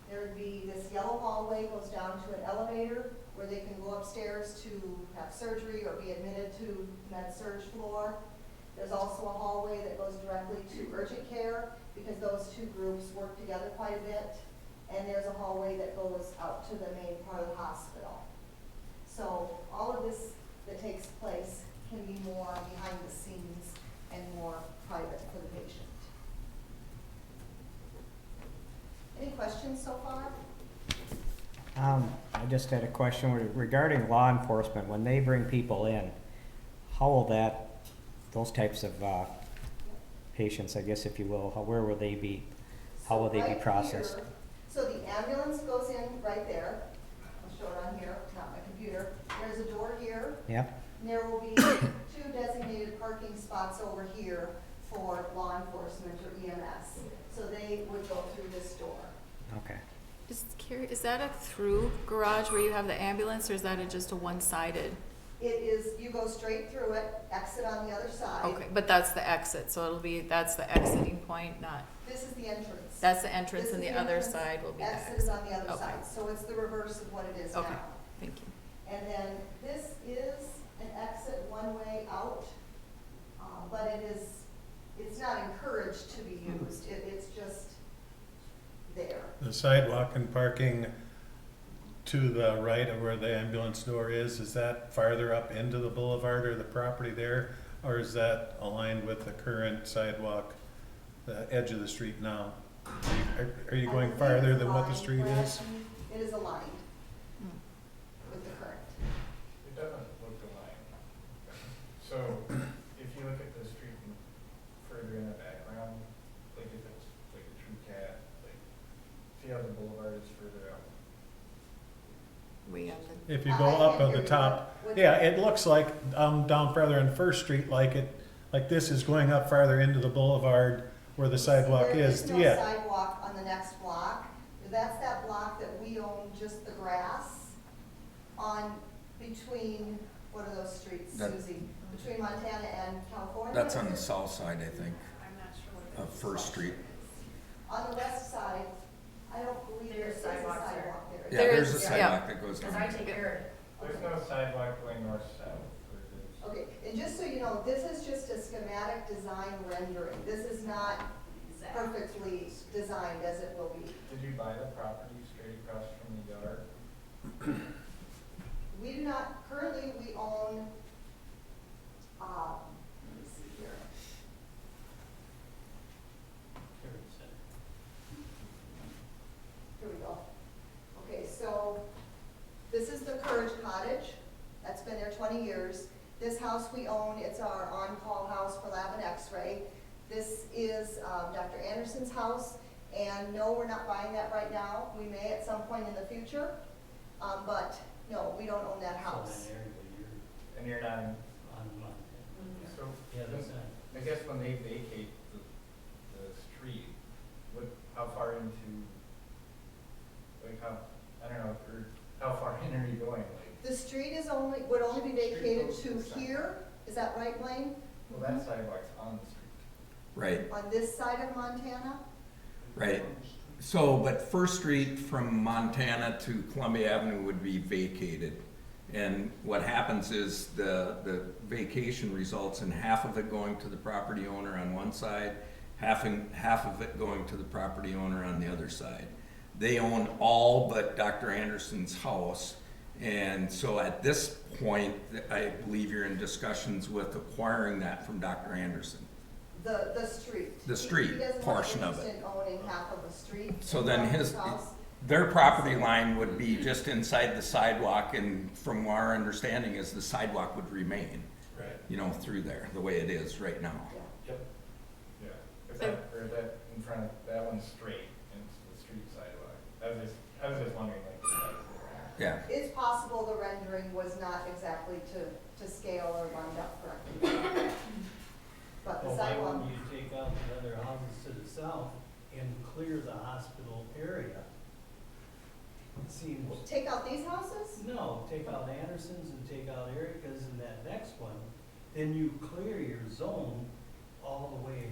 Speaker 12: there would be this yellow hallway goes down to an elevator where they can go upstairs to have surgery or be admitted to med-surg floor. There's also a hallway that goes directly to urgent care because those two groups work together quite a bit. And there's a hallway that goes out to the main part of the hospital. So all of this that takes place can be more behind the scenes and more private for the patient. Any questions so far?
Speaker 1: I just had a question regarding law enforcement. When they bring people in, how will those types of patients, I guess if you will, where will they be? How will they be
Speaker 12: Right
Speaker 1: processed?
Speaker 12: here, so the ambulance goes in right there. I'll show it on here, not my computer. There's a door here.
Speaker 1: Yep.
Speaker 12: And there will be 2 designated parking spots over here for law enforcement or EMS. So they would go through this door.
Speaker 1: Okay.
Speaker 11: Just curious, is that a through garage where you have the ambulance, or is that just a one-sided?
Speaker 12: It is, you go straight through it, exit on the other side.
Speaker 11: Okay, but that's the exit, so that's the exiting point, not,
Speaker 12: This is the entrance.
Speaker 11: that's the entrance,
Speaker 12: This
Speaker 11: and
Speaker 12: is
Speaker 11: the other
Speaker 12: entrance,
Speaker 11: side will be the
Speaker 12: exit is
Speaker 11: exit.
Speaker 12: on the other
Speaker 11: Okay.
Speaker 12: side. So it's the reverse of what it is now.
Speaker 11: Okay, thank you.
Speaker 12: And then this is an exit one way out, but it's not encouraged to be used. It's just there.
Speaker 10: The sidewalk and parking to the right of where the ambulance door is that farther up into the boulevard or the property there? Or is that aligned with the current sidewalk, the edge of the street now? Are you going farther than what the street is?
Speaker 12: It is aligned with the current.
Speaker 14: It doesn't look aligned. So if you look at the street further in the background, like if it's like a true cat, like see how the boulevard is further out?
Speaker 11: We have the,
Speaker 10: If you go up at the top, yeah, it looks like down farther on First Street, like this is going up farther into the boulevard where the sidewalk is.
Speaker 12: There is no
Speaker 10: Yeah,
Speaker 12: sidewalk on the next block. That's that block that we own, just the grass on between, what are those streets,
Speaker 4: That-
Speaker 12: Susie? Between Montana and California?
Speaker 4: That's on the south side, I think,
Speaker 3: I'm not sure what it
Speaker 4: of
Speaker 3: is.
Speaker 4: First Street.
Speaker 12: On the west side, I don't believe there
Speaker 3: There's
Speaker 12: is a
Speaker 3: sidewalks there.
Speaker 12: sidewalk there.
Speaker 4: Yeah,
Speaker 11: There
Speaker 4: there's a
Speaker 11: is,
Speaker 4: sidewalk that goes
Speaker 3: Cause
Speaker 4: down.
Speaker 3: I take care of it.
Speaker 14: There's no sidewalk going north-south. or there's-
Speaker 12: Okay, and just so you know, this is just a schematic design rendering. This is not perfectly designed as it will be.
Speaker 14: Did you buy the property straight across from the yard?
Speaker 12: We do not, currently we own, let me see here. Here we go. Okay, so this is the Courage Cottage. That's been there 20 years. This house we own, it's our on-call house for lab and x-ray. This is Dr. Anderson's house, and no, we're not buying that right now. We may at some point in the future, but no, we don't own that house.
Speaker 14: And you're not, so,
Speaker 9: Yeah, that's
Speaker 14: I guess when they vacate the street, how far into, like I don't know, or how far in are you going, like?
Speaker 12: The street would only be vacated to here, is that right, Blaine?
Speaker 14: Well, that sidewalk's on the street.
Speaker 4: Right,
Speaker 12: On this side of Montana?
Speaker 4: right. So, but First Street from Montana to Columbia Avenue would be vacated. And what happens is the vacation results in half of it going to the property owner on one side, half of it going to the property owner on the other side. They own all but Dr. Anderson's house. And so at this point, I believe you're in discussions with acquiring that from Dr. Anderson.
Speaker 12: The street.
Speaker 4: The street
Speaker 12: He doesn't have
Speaker 4: portion of
Speaker 12: interest
Speaker 4: it.
Speaker 12: in owning half of the street.
Speaker 4: So then
Speaker 12: His house.
Speaker 4: their property line would be just inside the sidewalk, and from our understanding is the sidewalk would remain,
Speaker 14: Right.
Speaker 4: you know, through there, the way it is right now.
Speaker 14: Yep. Yeah. Is that, or is that in front of, that one's straight, and it's the street sidewalk? I was just wondering, like, if that was there.
Speaker 4: Yeah,
Speaker 12: It's possible the rendering was not exactly to scale or lined up correctly. But the
Speaker 9: Well, why
Speaker 12: sidewalk,
Speaker 9: wouldn't you take out the other houses to the south and clear the hospital area? It seems,
Speaker 12: take out these houses?
Speaker 9: no, take out Anderson's and take out Erica's and that next one, then you clear your zone all the way,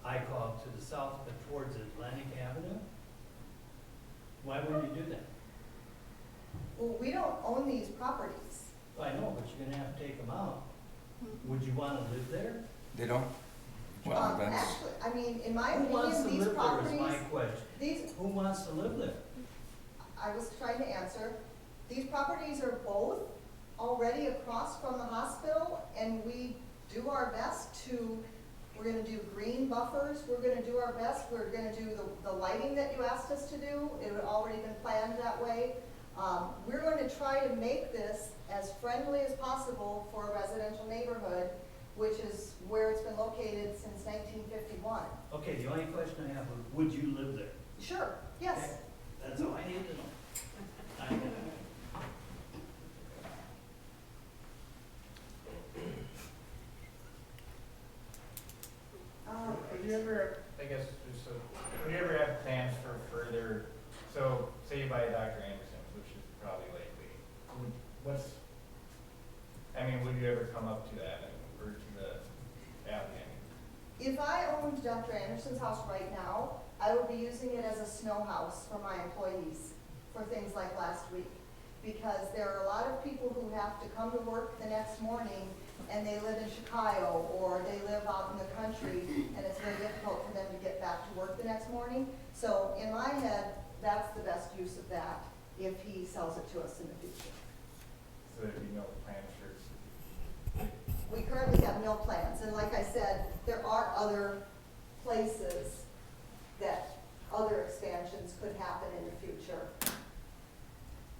Speaker 9: I call it to the south, but towards Atlantic Avenue? Why wouldn't you do that?
Speaker 12: Well, we don't own these properties.
Speaker 9: I know, but you're gonna have to take them out. Would you wanna live there?
Speaker 4: They don't, well, that's,
Speaker 12: Actually, I mean, in my
Speaker 9: Who wants to
Speaker 12: opinion, these
Speaker 9: live there is my
Speaker 12: properties,
Speaker 9: question.
Speaker 12: these,
Speaker 9: Who wants to live there?
Speaker 12: I was trying to answer, these properties are both already across from the hospital, and we do our best to, we're gonna do green buffers, we're gonna do our best, we're gonna do the lighting that you asked us to do, it had already been planned that way. We're going to try to make this as friendly as possible for a residential neighborhood, which is where it's been located since 1951.
Speaker 9: Okay, the only question I have is, would you live there?
Speaker 12: Sure, yes.
Speaker 9: Okay, that's all I need to know.
Speaker 14: Would you ever, I guess, just so, would you ever have plans for further, so say you buy Dr. Anderson's, which is probably likely, what's, I mean, would you ever come up to that or to the alley?
Speaker 12: If I owned Dr. Anderson's house right now, I would be using it as a snow house for my employees for things like last week. Because there are a lot of people who have to come to work the next morning and they live in Chicago or they live out in the country and it's very difficult for them to get back to work the next morning. So in my head, that's the best use of that if he sells it to us in the future.
Speaker 14: So there'd be no plans for,
Speaker 12: We currently have no plans, and like I said, there are other places that other expansions could happen in the future.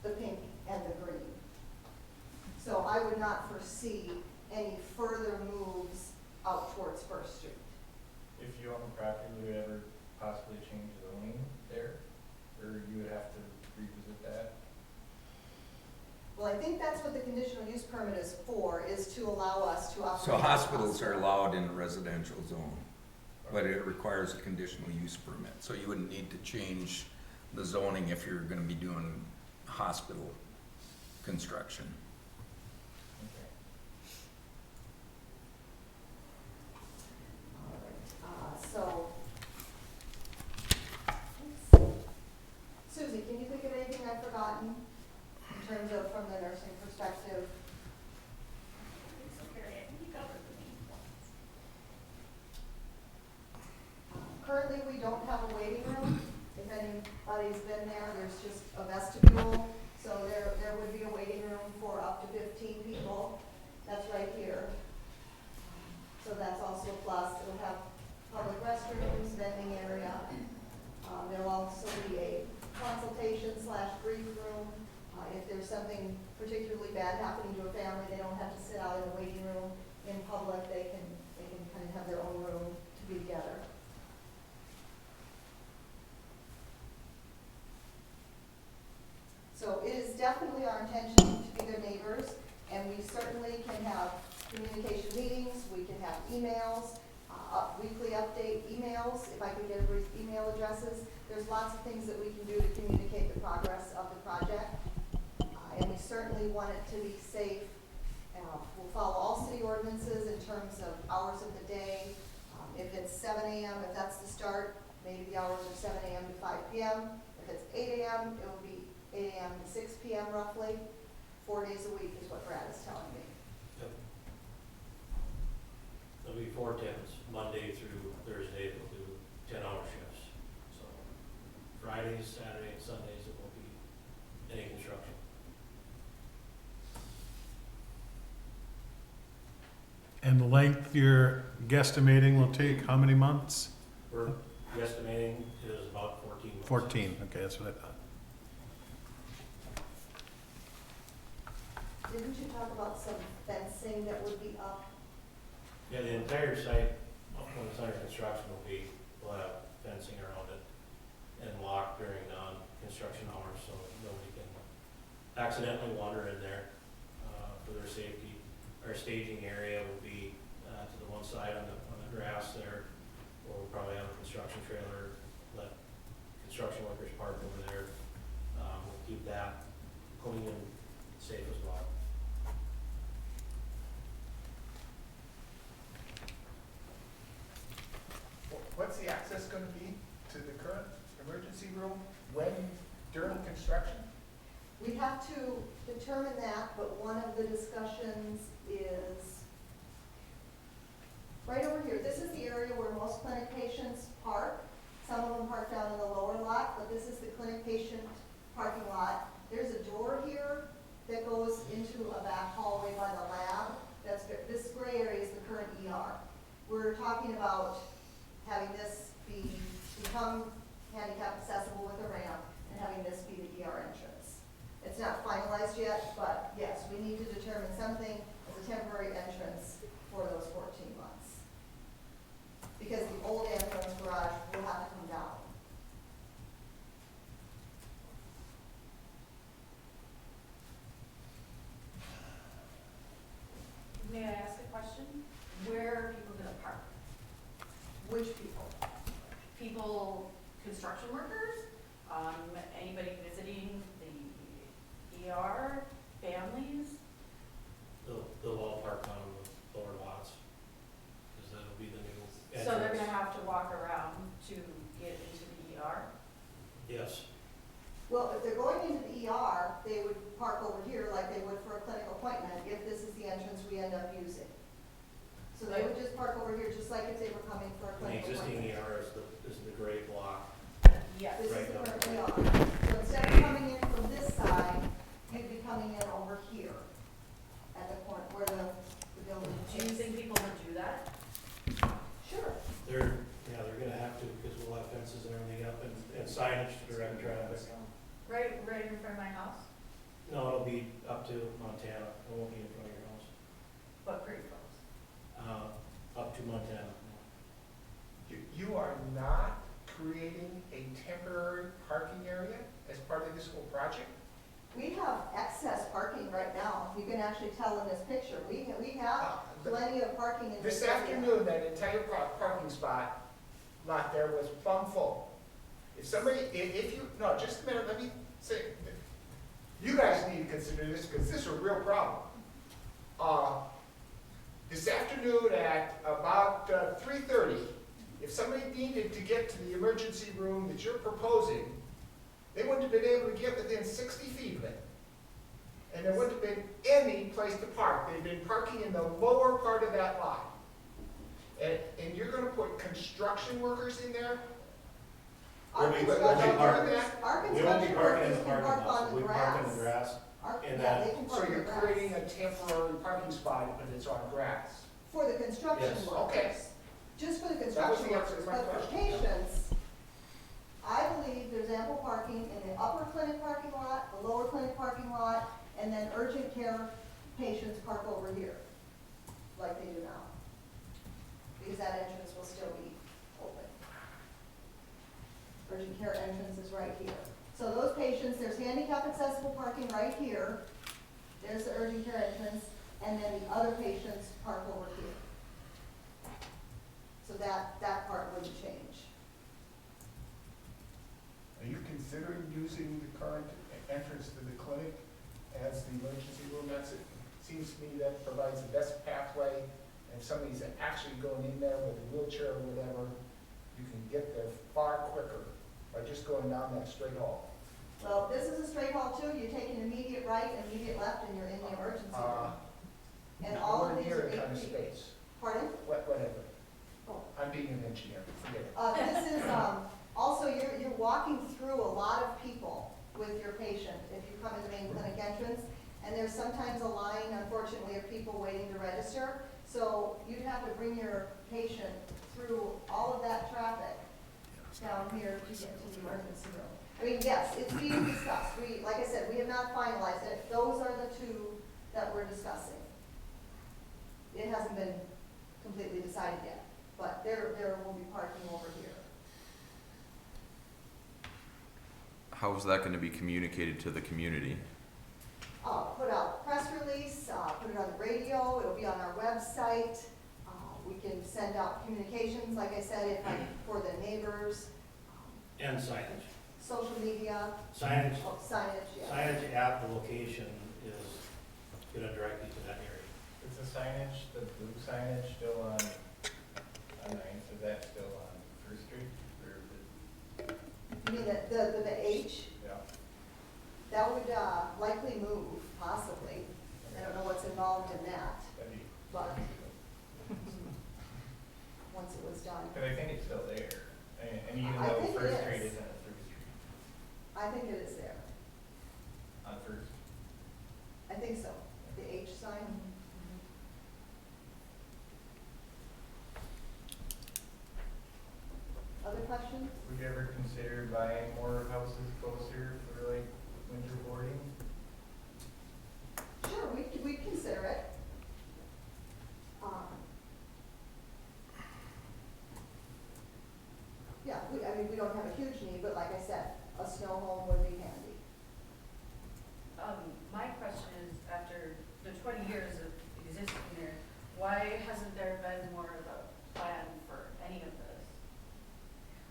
Speaker 12: The pink and the green. So I would not foresee any further moves out towards First Street.
Speaker 14: if you own the property, would you ever possibly change zoning there? Or you would have to revisit that?
Speaker 12: Well, I think that's what the conditional use permit is for, is to allow us to operate.
Speaker 4: so hospitals are allowed in the residential zone, but it requires a conditional use permit. So you wouldn't need to change the zoning if you're gonna be doing hospital construction.
Speaker 14: Okay.
Speaker 12: So, Susie, can you think of anything I've forgotten in terms of from the nursing perspective? Currently, we don't have a waiting room. If anybody's been there, there's just a vestibule. So there would be a waiting room for up to 15 people. That's right here. So that's also a plus. It'll have public restrooms, vending area. There'll also be a consultation/grief room. If there's something particularly bad happening to a family, they don't have to sit out in a waiting room in public. They can kind of have their own room to be together. So it is definitely our intention to be their neighbors, and we certainly can have communication meetings, we can have emails, weekly update emails, if I can get everybody's email addresses. There's lots of things that we can do to communicate the progress of the project. And we certainly want it to be safe. We'll follow all city ordinances in terms of hours of the day. If it's 7 a.m., if that's the start, maybe the hours are 7 a.m. to 5 p.m. If it's 8 a.m., it will be 8 a.m. to 6 p.m. roughly. 4 days a week is what Brad is telling me.
Speaker 15: There'll be 4 10s, Monday through Thursday, they'll do 10-hour shifts. So Fridays, Saturdays, and Sundays, it won't be any construction.
Speaker 10: And the length you're guesstimating will take how many months?
Speaker 15: We're guesstimating is about 14 months.
Speaker 10: 14, okay, that's what I thought.
Speaker 12: Didn't you talk about some fencing that would be up?
Speaker 15: Yeah, the entire site, when it's under construction, we'll have fencing around it and locked during non-construction hours, so nobody can accidentally wander in there, for their safety. Our staging area will be, to the one side on the grass there, where we'll probably have a construction trailer, let construction workers park over there. We'll keep that clean and safe as well.
Speaker 5: What's the access gonna be to the current emergency room when, during construction?
Speaker 12: We we'd have to determine that, but one of the discussions is right over here. This is the area where most clinic patients park. Some of them park down in the lower lot, but this is the clinic patient parking lot. There's a door here that goes into a back hallway by the lab. This gray area is the current ER. We're talking about having this become handicap accessible with a ramp and having this be the ER entrance. It's not finalized yet, but yes, we need to determine something as a temporary entrance for those 14 months. Because the old ambulance garage will have to come down.
Speaker 3: May I ask a question? Where are people gonna park?
Speaker 12: Which people?
Speaker 3: People, construction workers, anybody visiting the ER, families?
Speaker 15: They'll all park on the lower lots, because that'll be the new entrance.
Speaker 3: So they're gonna have to walk around to get into the ER?
Speaker 15: Yes,
Speaker 12: Well, if they're going into the ER, they would park over here like they would for a clinic appointment if this is the entrance we end up using. So they would just park over here just like if they were coming for a
Speaker 15: the
Speaker 12: clinic
Speaker 15: existing
Speaker 12: appointment.
Speaker 15: ER is the gray block.
Speaker 3: Yes.
Speaker 12: This is
Speaker 15: Right
Speaker 12: the
Speaker 15: down
Speaker 12: current
Speaker 15: there.
Speaker 12: ER. So instead of coming in from this side, you'd be coming in over here at the point where the building is.
Speaker 3: Do you think people would do that?
Speaker 12: Sure.
Speaker 15: They're gonna have to, because we'll have fences and everything up and signage to direct traffic.
Speaker 3: Right in front of my house?
Speaker 15: No, it'll be up to Montana, it won't be in front of your house.
Speaker 3: But Great Falls?
Speaker 15: Up to Montana.
Speaker 5: You are not creating a temporary parking area as part of this whole project?
Speaker 12: We have excess parking right now. You can actually tell in this picture. We have plenty of parking in this
Speaker 5: This
Speaker 12: area.
Speaker 5: afternoon, that entire parking spot lot there was plumb full. If somebody, if you, no, just a minute, let me say, you guys need to consider this, because this is a real problem. This afternoon at about 3:30, if somebody needed to get to the emergency room that you're proposing, they wouldn't have been able to get within 60 feet of it. And there wouldn't have been any place to park. They've been parking in the lower part of that lot. And you're gonna put construction workers in there?
Speaker 12: Our
Speaker 15: We'll be
Speaker 12: construction
Speaker 15: parking-
Speaker 12: workers, our
Speaker 15: We won't be
Speaker 12: construction
Speaker 15: parking in
Speaker 12: workers
Speaker 15: the
Speaker 12: can
Speaker 15: parking
Speaker 12: park
Speaker 15: lot,
Speaker 12: on
Speaker 15: so
Speaker 12: the
Speaker 15: we park in the
Speaker 12: grass.
Speaker 15: grass.
Speaker 12: Yeah,
Speaker 15: and then-
Speaker 12: they can
Speaker 5: So
Speaker 12: park on the
Speaker 5: you're
Speaker 12: grass.
Speaker 5: creating a temporary parking spot, but it's on grass.
Speaker 12: For the construction
Speaker 15: Yes.
Speaker 12: workers.
Speaker 5: Okay.
Speaker 12: Just for the
Speaker 5: That was
Speaker 12: construction
Speaker 5: the answer
Speaker 12: workers,
Speaker 5: to my
Speaker 12: but for
Speaker 5: question.
Speaker 12: patients, I believe there's ample parking in the upper clinic parking lot, the lower clinic parking lot, and then urgent care patients park over here, like they do now. Because that entrance will still be open. Urgent care entrance is right here. So those patients, there's handicap accessible parking right here. There's the urgent care entrance, and then the other patients park over here. So that part wouldn't change.
Speaker 5: Are you considering using the current entrance to the clinic as the emergency room exit? Seems to me that provides the best pathway, and if somebody's actually going in there with a wheelchair or whatever, you can get there far quicker by just going down that straight hall.
Speaker 12: Well, this is a straight hall too, you take an immediate right, immediate left, and you're in the emergency room. And all of
Speaker 5: Nowhere
Speaker 12: these
Speaker 5: near
Speaker 12: are
Speaker 5: that kind
Speaker 12: 8
Speaker 5: of
Speaker 12: feet.
Speaker 5: space.
Speaker 12: Pardon?
Speaker 5: Whatever.
Speaker 12: Oh.
Speaker 5: I'm being an engineer, forget it.
Speaker 12: This is, also, you're walking through a lot of people with your patient if you come in the main clinic entrance. And there's sometimes a line, unfortunately, of people waiting to register. So you'd have to bring your patient through all of that traffic down here to get to the emergency room. I mean, yes, it's being discussed. Like I said, we have not finalized it. Those are the two that we're discussing. It hasn't been completely decided yet, but there will be parking over here.
Speaker 13: How is that gonna be communicated to the community?
Speaker 12: Put out a press release, put it on the radio, it'll be on our website. We can send out communications, like I said, for the neighbors,
Speaker 15: And signage.
Speaker 12: social media,
Speaker 15: Signage,
Speaker 12: signage, yeah.
Speaker 15: signage at the location is gonna direct you to that area.
Speaker 14: Is the signage, the blue signage still on Ninth, is that still on First Street? Or is it,
Speaker 12: You mean the H?
Speaker 14: yeah,
Speaker 12: That would likely move, possibly. I don't know what's involved in that,
Speaker 14: That'd be,
Speaker 12: but once it was done.
Speaker 14: but I think it's still there. And even
Speaker 12: I
Speaker 14: though
Speaker 12: think it
Speaker 14: First Street
Speaker 12: is.
Speaker 14: isn't a through street
Speaker 12: I think it is there.
Speaker 14: on First.
Speaker 12: I think so. The H sign. Other questions?
Speaker 14: Would you ever consider buying more houses closer for like winter boarding?
Speaker 12: Sure, we'd consider it. Yeah, I mean, we don't have a huge need, but like I said, a snow home would be handy.
Speaker 8: My question is, after the 20 years of existing there, why hasn't there been more of a plan for any of this?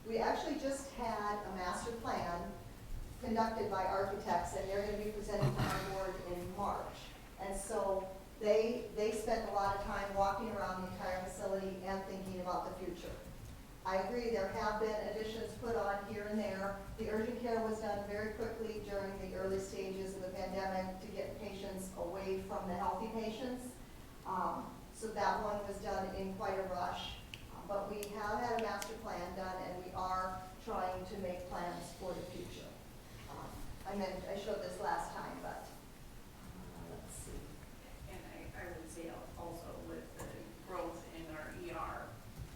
Speaker 12: We actually just had a master plan conducted by architects, and they're gonna be presented to our board in March. And so they spent a lot of time walking around the entire facility and thinking about the future. I agree, there have been additions put on here and there. The urgent care was done very quickly during the early stages of the pandemic to get patients away from the healthy patients. So that one was done in quite a rush. But we have had a master plan done, and we are trying to make plans for the future. I showed this last time, but let's see.
Speaker 3: And I would say also with the growth in our ER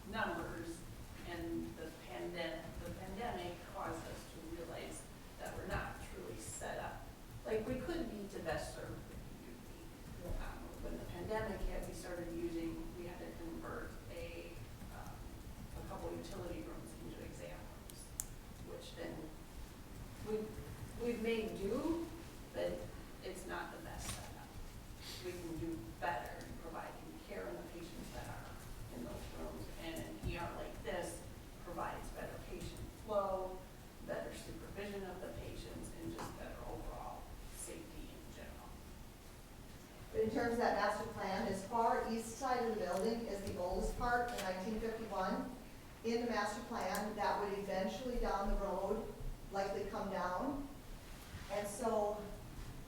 Speaker 3: numbers and the pandemic caused us to realize that we're not truly set up. Like, we could be to best serve the community. When the pandemic hit, we had to convert a couple utility rooms into exam rooms, which then we've made do, but it's not the best setup. We can do better in providing care in the patients that are in those rooms, and an ER like this provides better patient flow, better supervision of the patients, and just better overall safety in general.
Speaker 12: In terms of that master plan, as far east side of the building is the oldest part in 1951. In the master plan, that would eventually down the road likely come down. And so,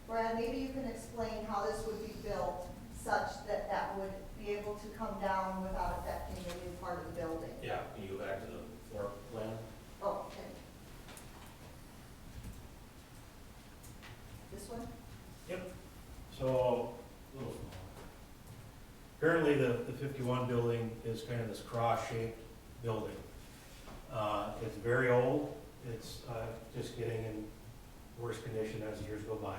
Speaker 12: Brad, maybe you can explain how this would be built such that that would be able to come down without affecting the new part of the building.
Speaker 15: Yeah, can you go back to the floor plan?
Speaker 12: Oh, okay. This one?
Speaker 15: Yep. So, a little smaller. Currently, the 51 building is kind of this cross-shaped building. It's very old. It's just getting in worse condition as years go by.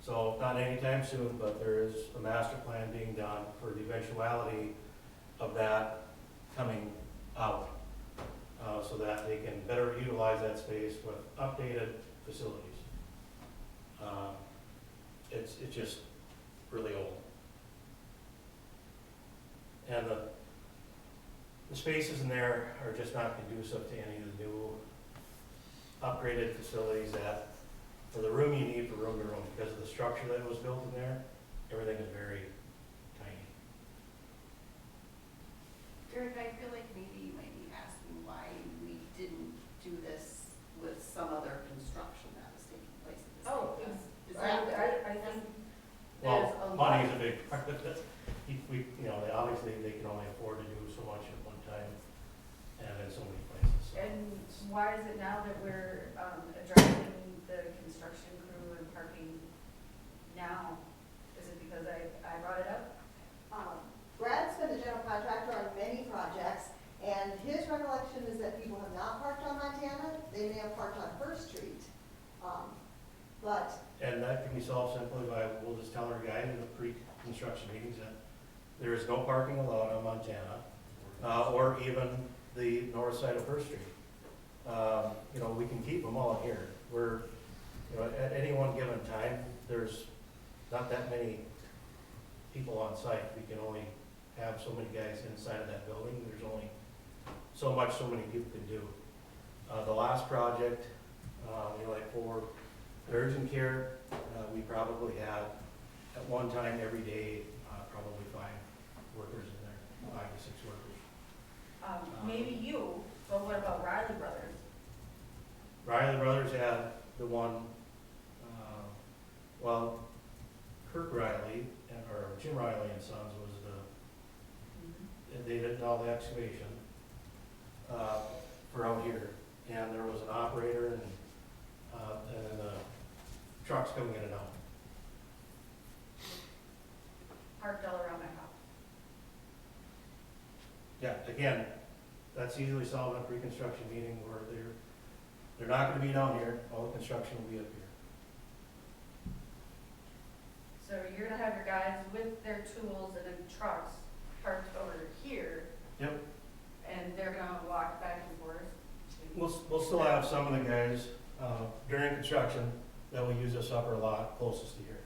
Speaker 15: So not anytime soon, but there is a master plan being done for the eventuality of that coming out, so that they can better utilize that space with updated facilities. It's just really old. And the spaces in there are just not conducive to any of the new upgraded facilities that, for the room you need for room to room, because of the structure that was built in there, everything is very tiny.
Speaker 3: Derek, I feel like maybe you might be asking why we didn't do this with some other construction that was taking place at this time. Is that?
Speaker 8: I think
Speaker 15: Well,
Speaker 8: there's a lot.
Speaker 15: money is a big part of it. They obviously, they can only afford to do so much at one time, and in so many places. So.
Speaker 8: And why is it now that we're addressing the construction crew and parking now? Is it because I brought it up?
Speaker 12: Brad's been the general contractor on many projects, and his recollection is that people have not parked on Montana. They may have parked on First Street.
Speaker 15: And that can be solved simply by, we'll just tell our guy in the pre-construction meetings that there is no parking allowed on Montana, or even the north side of First Street. We can keep them all here. We're, at any one given time, there's not that many people on site. We can only have so many guys inside of that building. There's only so many people can do. The last project, like for urgent care, we probably had, at one time every day, probably 5 workers in there, 5 to 6 workers.
Speaker 8: Maybe you, but what about Riley Brothers?
Speaker 15: Riley Brothers had the one, Well, Kirk Riley, or Jim Riley and Sons was they did all the excavation, for out here. And there was an operator and then the trucks coming in and out.
Speaker 8: Parked all around my house.
Speaker 15: Yeah, again, that's easily solved in a pre-construction meeting where they're not gonna be down here, all the construction will be up here.
Speaker 8: So you're gonna have your guys with their tools and then trucks parked over here,
Speaker 15: Yep.
Speaker 8: and they're gonna walk back and forth?
Speaker 15: We'll still have some of the guys, during construction that will use this upper lot closest to here.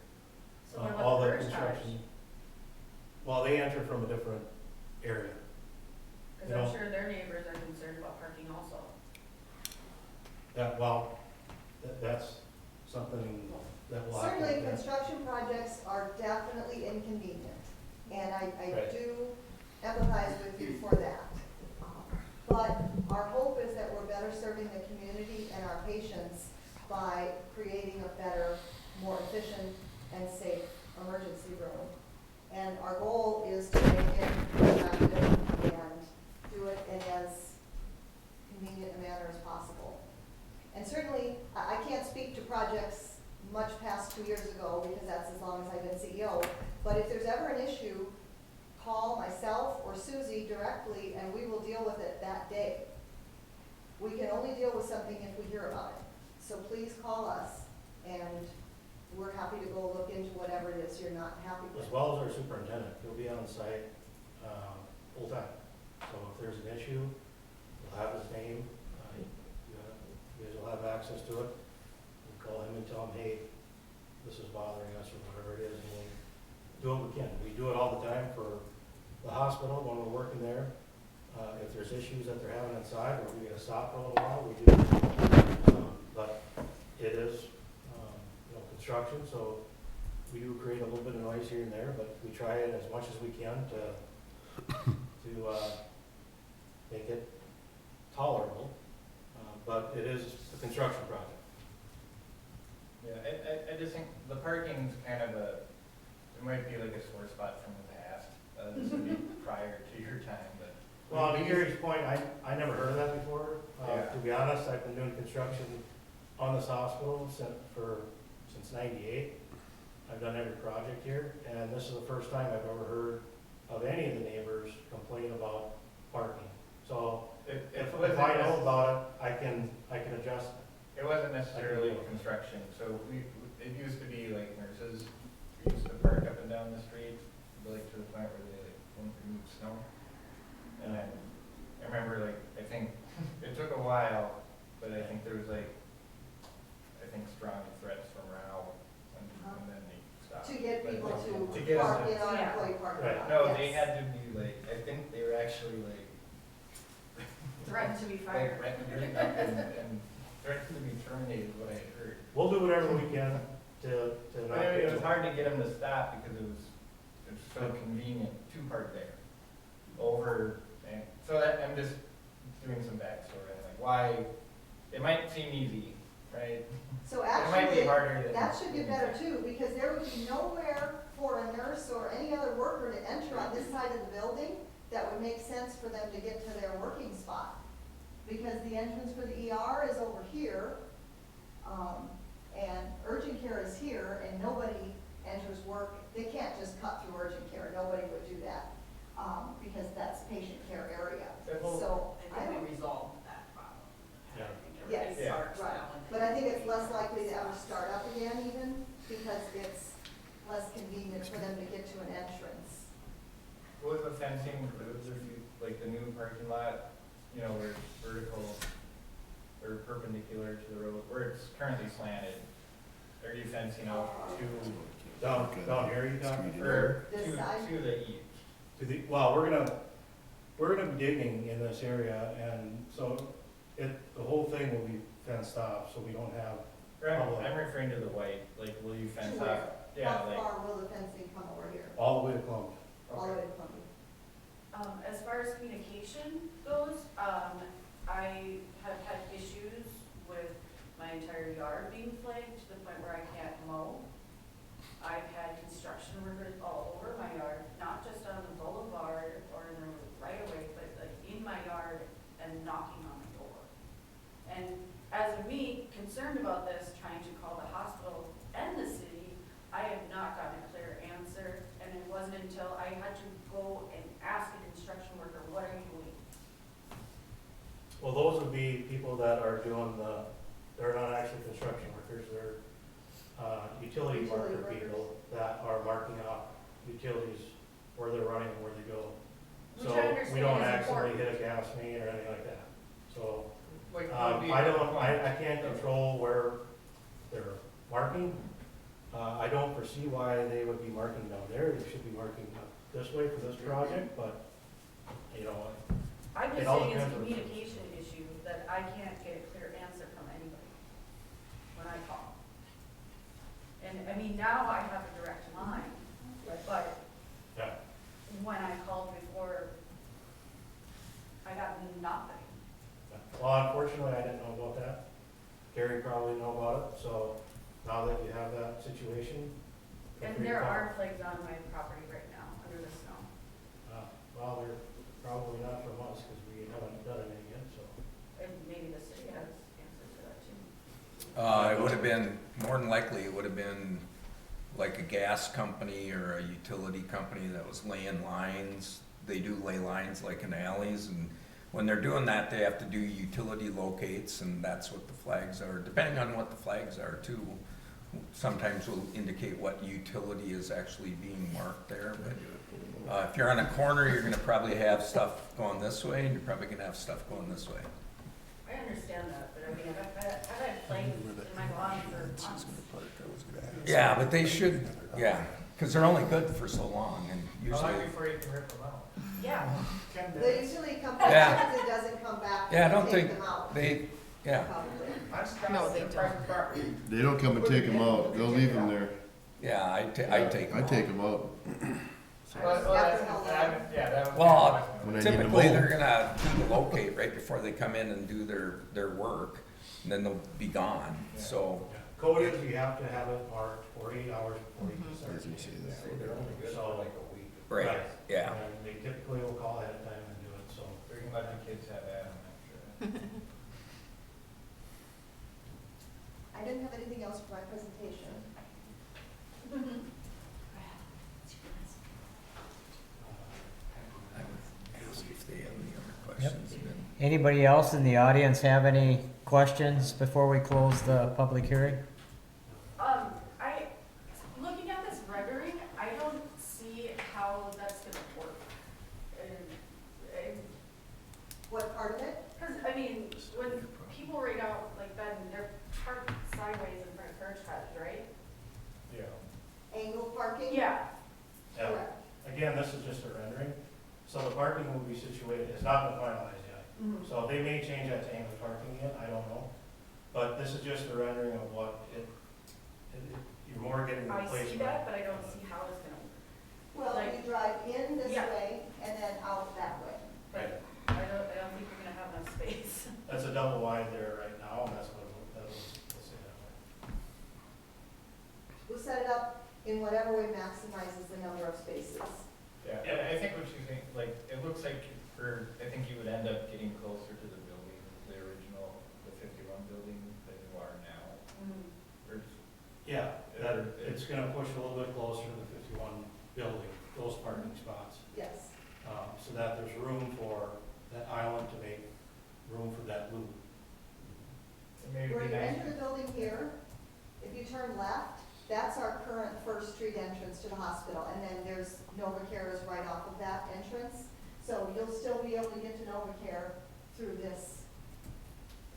Speaker 8: So what
Speaker 15: All
Speaker 8: about
Speaker 15: the
Speaker 8: the first cars?
Speaker 15: construction. Well, they enter from a different area.
Speaker 8: Because I'm sure their neighbors are concerned about parking also.
Speaker 15: Yeah, well, that's something that will have to.
Speaker 12: Certainly, construction projects are definitely inconvenient, and I
Speaker 15: Right.
Speaker 12: do empathize with you for that. But our hope is that we're better serving the community and our patients by creating a better, more efficient and safe emergency room. And our goal is to make it effective and do it in as convenient a manner as possible. And certainly, I can't speak to projects much past 2 years ago, because that's as long as I've been CEO, but if there's ever an issue, call myself or Susie directly, and we will deal with it that day. We can only deal with something if we hear about it. So please call us, and we're happy to go look into whatever it is you're not happy with.
Speaker 15: As well as our superintendent, he'll be on site, full time. So if there's an issue, we'll have his name, you guys will have access to it. We'll call him and tell him, hey, this is bothering us, or whatever it is, and we'll do what we can. We do it all the time for the hospital when we're working there. If there's issues that they're having inside, or we get a stop for a little while, we do. But it is, construction, so we do create a little bit of noise here and there, but we try it as much as we can to make it tolerable. But it is a construction project.
Speaker 14: Yeah, I just think the parking's kind of it might be like a sore spot from the past. This would be prior to your time, but.
Speaker 15: Well, to Gary's point, I never heard of that before.
Speaker 14: Yeah.
Speaker 15: To be honest, I've been doing construction on this hospital since '98. I've done every project here, and this is the first time I've ever heard of any of the neighbors complain about parking. So if I know about it, I can adjust it.
Speaker 14: It wasn't necessarily construction, so it used to be like nurses, we used to park up and down the street, like to the point where they like wouldn't remove snow. And I remember like, I think it took a while, but I think there was like, strong threats from Rao, and then they stopped.
Speaker 12: To get
Speaker 14: But,
Speaker 12: people
Speaker 14: like,
Speaker 12: to
Speaker 14: get us
Speaker 12: park
Speaker 14: to-
Speaker 12: in our
Speaker 8: Yeah.
Speaker 12: employee parking
Speaker 15: Right.
Speaker 12: lot.
Speaker 14: No,
Speaker 12: yes.
Speaker 14: they had to be like, I think they were actually like,
Speaker 8: Threatened to be
Speaker 14: like
Speaker 8: fired.
Speaker 14: threatened and threatened to be terminated, what I had heard.
Speaker 15: We'll do whatever we can to
Speaker 14: But
Speaker 15: not.
Speaker 14: I mean, it was hard to get them to stop because it was so convenient to park there. And so that, I'm just doing some backstory, like why, it might seem easy, right?
Speaker 12: So
Speaker 14: It might be
Speaker 12: actually,
Speaker 14: harder than.
Speaker 12: that should get better too, because there would be nowhere for a nurse or any other worker to enter on this side of the building that would make sense for them to get to their working spot. Because the entrance for the ER is over here, and urgent care is here, and nobody enters work. They can't just cut through urgent care, nobody would do that, because that's patient care area. So, I don't,
Speaker 3: resolved that problem.
Speaker 15: Yeah.
Speaker 12: yes,
Speaker 14: Yeah.
Speaker 12: right. But I think it's less likely to ever start up again even, because it's less convenient for them to get to an entrance.
Speaker 14: With the fencing, like the new parking lot, where it's vertical or perpendicular to the road, where it's currently slanted, are you fencing out
Speaker 15: Down here, you talking?
Speaker 14: or
Speaker 12: This
Speaker 14: to
Speaker 12: side?
Speaker 14: the east?
Speaker 15: Well, we're gonna be digging in this area, and so the whole thing will be fenced off, so we don't have.
Speaker 14: I'm referring to the white, like, will you fence
Speaker 12: To
Speaker 14: off?
Speaker 12: where?
Speaker 14: Yeah,
Speaker 12: How
Speaker 14: like,
Speaker 12: far will the fencing come over here?
Speaker 15: All the way to Columbia.
Speaker 12: All the
Speaker 14: okay.
Speaker 12: way to Columbia?
Speaker 8: As far as communication goes, I have had issues with my entire yard being flagged to the point where I can't mow. as of me, concerned about this, trying to call the hospital and the city, I have not gotten a clear answer, and it wasn't until I had to go and ask a construction worker, what are you doing?
Speaker 15: Well, those would be people that are doing they're not actually construction workers, they're, utility
Speaker 12: Utility
Speaker 15: marker
Speaker 12: workers.
Speaker 15: people that are marking out utilities, where they're running and where they go.
Speaker 8: Which
Speaker 15: So
Speaker 8: I understand
Speaker 15: we don't
Speaker 8: is
Speaker 15: accidentally
Speaker 8: important.
Speaker 15: hit a gas main or anything like that. So,
Speaker 14: Like,
Speaker 15: I can't control where they're marking. I don't foresee why they would be marking down there, they should be marking up this way for this project, but, you know,
Speaker 8: I'm
Speaker 15: It
Speaker 8: just
Speaker 15: all
Speaker 8: saying it's a
Speaker 15: depends on-
Speaker 8: communication issue that I can't get a clear answer from anybody when I call. And, I mean, now I have a direct line, but
Speaker 15: yeah.
Speaker 8: when I called before, I got nothing.
Speaker 15: Well, unfortunately, I didn't know about that. Gary probably know about it, so now that you have that situation. feel
Speaker 8: And
Speaker 15: free to
Speaker 8: there
Speaker 15: call.
Speaker 8: are flags on my property right now, under the snow.
Speaker 15: Well, they're probably not from us, because we haven't done anything yet, so.
Speaker 8: And maybe the city has answers to that too.
Speaker 4: It would have been, more than likely, it would have been like a gas company or a utility company that was laying lines. They do lay lines like in alleys, and when they're doing that, they have to do utility locates, and that's what the flags are, depending on what the flags are too. Sometimes will indicate what utility is actually being marked there, but if you're on a corner, you're gonna probably have stuff going this way, and you're probably gonna have stuff going this way.
Speaker 8: I understand that, but I mean, I've had flags in my lawn for months.
Speaker 4: Yeah, but they should, yeah, because they're only good for so long, and
Speaker 14: How long
Speaker 4: usually,
Speaker 14: before you can rip them out?
Speaker 8: Yeah,
Speaker 14: 10
Speaker 12: The
Speaker 14: minutes.
Speaker 12: utility company
Speaker 4: Yeah.
Speaker 12: typically doesn't come back
Speaker 4: yeah, I
Speaker 12: and
Speaker 4: don't
Speaker 12: take
Speaker 4: think,
Speaker 12: them out,
Speaker 4: they, yeah,
Speaker 12: probably.
Speaker 14: I'm surprised
Speaker 11: No,
Speaker 14: it's
Speaker 11: they
Speaker 14: a private property.
Speaker 7: They don't come and take them out, they'll leave them there.
Speaker 4: yeah, I take them
Speaker 7: I
Speaker 4: all.
Speaker 7: take them out.
Speaker 14: Well, yeah, that would be
Speaker 4: Well,
Speaker 14: my
Speaker 7: When I need to
Speaker 4: typically,
Speaker 7: mow.
Speaker 4: they're gonna do the locate right before they come in and do their work, and then they'll be gone, so.
Speaker 15: Code is you have to have it marked 48 hours before you can start.
Speaker 7: As you see that.
Speaker 14: So they're only good
Speaker 15: So-
Speaker 14: for like a week.
Speaker 4: Right, yeah.
Speaker 15: And they typically will call ahead of time and do it, so.
Speaker 14: We can let the kids have at 'em, I'm sure.
Speaker 12: I didn't have anything else for my presentation.
Speaker 4: I would ask if they have any other questions. and then-
Speaker 1: Anybody else in the audience have any questions before we close the public hearing?
Speaker 8: looking at this rendering, I don't see how that's gonna work. And
Speaker 12: What part of it?
Speaker 8: Because, I mean, when people right out like that, and they're parked sideways in front of Courage Cottage, right?
Speaker 14: Yeah.
Speaker 12: Angled parking?
Speaker 8: Yeah.
Speaker 15: Yeah.
Speaker 12: Correct.
Speaker 15: Again, this is just a rendering, so the parking will be situated, it's not been finalized yet.
Speaker 12: Mhm.
Speaker 15: So they may change that to angled parking yet, I don't know. But this is just a rendering of what you're more getting the
Speaker 8: I
Speaker 15: placement.
Speaker 8: see that, but I don't see how it's gonna,
Speaker 12: Well,
Speaker 8: Like-
Speaker 12: you drive in this
Speaker 8: Yeah.
Speaker 12: way and then out that way.
Speaker 15: Right.
Speaker 8: I don't think we're gonna have enough space.
Speaker 15: That's a double wide there right now, and that's what, we'll say that way.
Speaker 12: We'll set it up in whatever way maximizes the number of spaces.
Speaker 14: Yeah, and I think what you think, like, it looks like I think you would end up getting closer to the building, the original, the 51 building than you are now. Or
Speaker 15: Yeah, it's gonna push a little bit closer to the 51 building, those parking spots.
Speaker 12: Yes.
Speaker 15: So that there's room for that island to make room for that loop.
Speaker 14: it may
Speaker 12: Where
Speaker 14: be
Speaker 12: you
Speaker 14: nice.
Speaker 12: enter the building here, if you turn left, that's our current First Street entrance to the hospital. And then there's NovaCare is right off of that entrance. So you'll still be able to get to NovaCare through this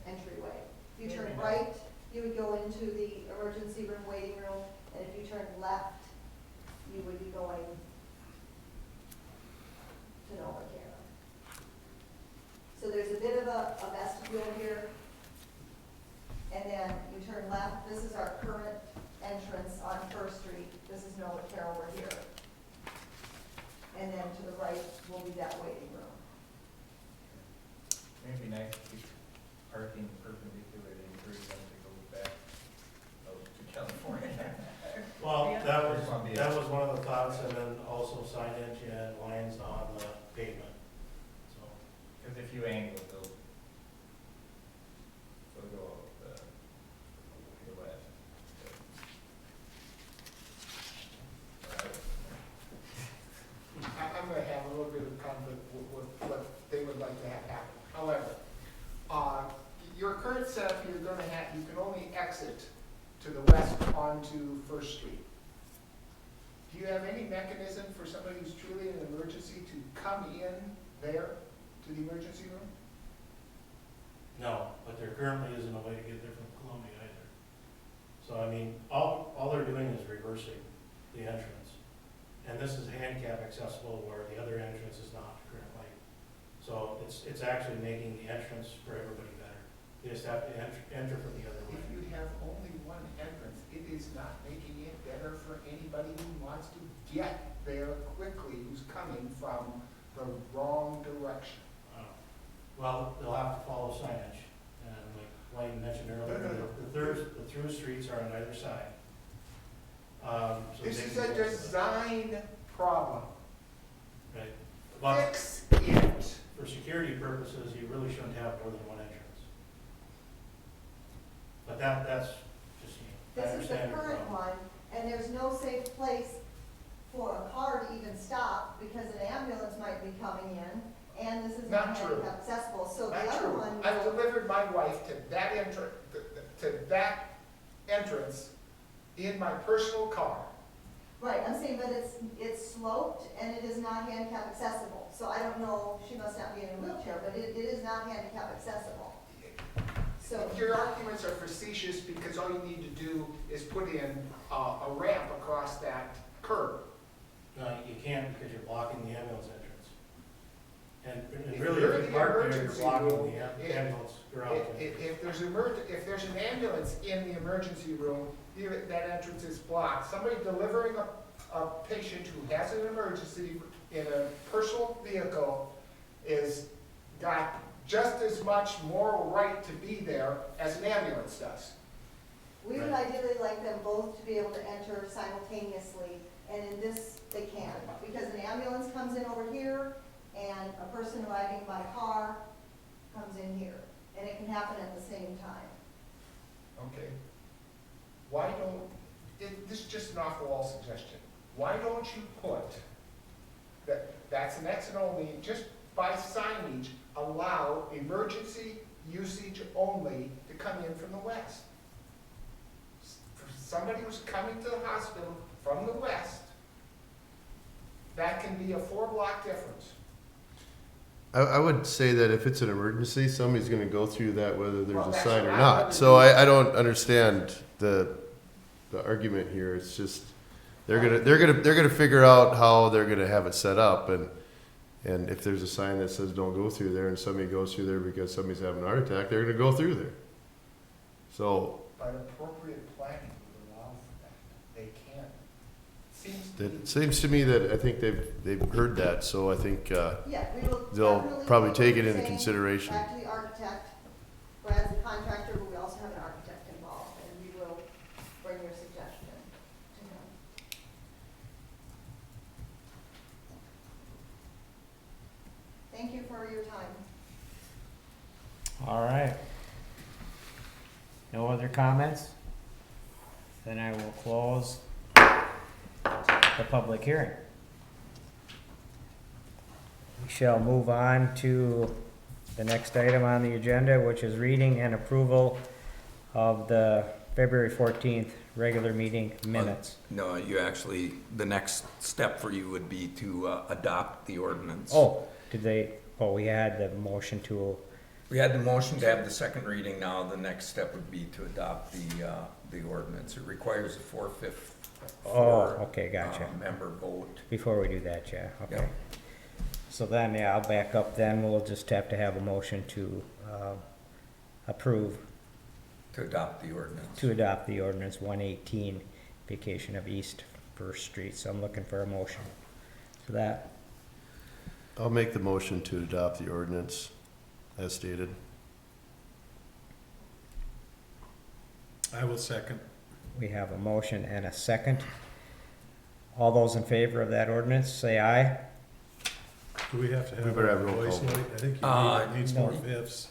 Speaker 12: entryway. If you turn right, you would go into the emergency room, waiting room. And if you turn left, you would be going to NovaCare. So there's a bit of a vestibule here. And then you turn left, this is our current entrance on First Street, this is NovaCare over here. And then to the right will be that waiting room.
Speaker 14: Maybe nice to keep parking perpendicular to encourage them to go back to California.
Speaker 15: Well,
Speaker 8: Yeah.
Speaker 15: that was one of the thoughts, and then also signage and lines on the pavement, so.
Speaker 14: Because if you angle, they'll go
Speaker 5: to the west onto First Street. Do you have any mechanism for somebody who's truly in an emergency to come in there to the emergency room?
Speaker 15: No, but there currently isn't a way to get there from Columbia either. So, I mean, all they're doing is reversing the entrance. And this is handicap accessible where the other entrance is not currently. So it's actually making the entrance for everybody better. They just have to enter from the other way.
Speaker 5: If you have only one entrance, it is not making it better for anybody who wants to get there quickly, who's coming from the wrong direction.
Speaker 15: Well, they'll have to follow signage, and like Wayne mentioned earlier, the through streets are on either side. So
Speaker 5: This
Speaker 15: they
Speaker 5: is
Speaker 15: can
Speaker 5: a
Speaker 15: go to the-
Speaker 5: design problem.
Speaker 15: Right. But
Speaker 5: Fix it.
Speaker 15: for security purposes, you really shouldn't have more than one entrance. But that's just me. I
Speaker 12: This is the
Speaker 15: understand your
Speaker 12: current
Speaker 15: problem.
Speaker 12: one, and there's no safe place for a car to even stop because an ambulance might be coming in, and this is not
Speaker 5: Not true.
Speaker 12: handicap accessible, so the
Speaker 5: Not
Speaker 12: other
Speaker 5: true.
Speaker 12: one.
Speaker 5: I've delivered my wife to that entrance in my personal car.
Speaker 12: Right, I'm saying, but it's sloped and it is not handicap accessible, so I don't know, she must not be in a wheelchair, but it is not handicap accessible. So,
Speaker 5: Your arguments are facetious because all you need to do is put in a ramp across that curb.
Speaker 15: No, you can't because you're blocking the ambulance entrance. And
Speaker 5: If
Speaker 15: really,
Speaker 5: you're
Speaker 15: if
Speaker 5: in
Speaker 15: you
Speaker 5: the
Speaker 15: park there, you're
Speaker 5: emergency
Speaker 15: blocking
Speaker 5: room,
Speaker 15: the ambulance garage.
Speaker 5: If there's an ambulance in the emergency room, that entrance is blocked. Somebody delivering a patient who has an emergency in a personal vehicle is got just as much moral right to be there as an ambulance does.
Speaker 12: we would ideally like them both to be able to enter simultaneously, and in this, they can, because an ambulance comes in over here, and a person arriving by car comes in here, and it can happen at the same time.
Speaker 5: Okay? Why don't, this is just an off-the-wall suggestion. Why don't you put, that's an exit only, just by signage, allow emergency usage only to come in from the west? For somebody who's coming to the hospital from the west, that can be a 4-block difference.
Speaker 7: I would say that if it's an emergency, somebody's gonna go through that whether there's
Speaker 5: Well,
Speaker 7: a
Speaker 5: that's
Speaker 7: sign or
Speaker 5: what I
Speaker 7: not.
Speaker 5: would
Speaker 7: So
Speaker 5: do.
Speaker 7: I don't understand the argument here. It's just, they're gonna figure out how they're gonna have it set up, and if there's a sign that says don't go through there and somebody goes through there because somebody's having a heart attack, they're gonna go through there. So
Speaker 5: But appropriate planning would allow for that. They can.
Speaker 7: it seems to me that I think they've heard that, so I think,
Speaker 12: Yeah, we will
Speaker 7: they'll
Speaker 12: definitely
Speaker 7: probably
Speaker 12: what
Speaker 7: take it
Speaker 12: you're
Speaker 7: into
Speaker 12: saying
Speaker 7: consideration.
Speaker 12: Back to the architect, Brad's the contractor, but we also have an architect involved, and we will bring your suggestion to him. Thank you for your time.
Speaker 1: All right. No other comments? Then I will close the public hearing. We shall move on to the next item on the agenda, which is reading and approval of the February 14th regular meeting minutes.
Speaker 4: No, you actually, the next step for you would be to adopt the ordinance.
Speaker 1: We had the motion to,
Speaker 4: We had the motion to have the second reading. Now the next step would be to adopt the ordinance. It requires a 4/5
Speaker 1: okay, gotcha.
Speaker 4: member vote.
Speaker 1: Before we do that, yeah, okay.
Speaker 4: Yep.
Speaker 1: So then, yeah, I'll back up then. We'll just have to have a motion to approve,
Speaker 4: To adopt the ordinance.
Speaker 1: to adopt the ordinance 118, vacation of East First Street. So I'm looking for a motion for that.
Speaker 7: I'll make the motion to adopt the ordinance as stated.
Speaker 10: I will second.
Speaker 1: We have a motion and a second. All those in favor of that ordinance, say aye.
Speaker 10: Do we have to
Speaker 7: We
Speaker 10: have
Speaker 7: better
Speaker 10: a
Speaker 7: have roll
Speaker 10: voice
Speaker 7: call.
Speaker 10: vote? I think it needs
Speaker 1: no.
Speaker 10: more fifths.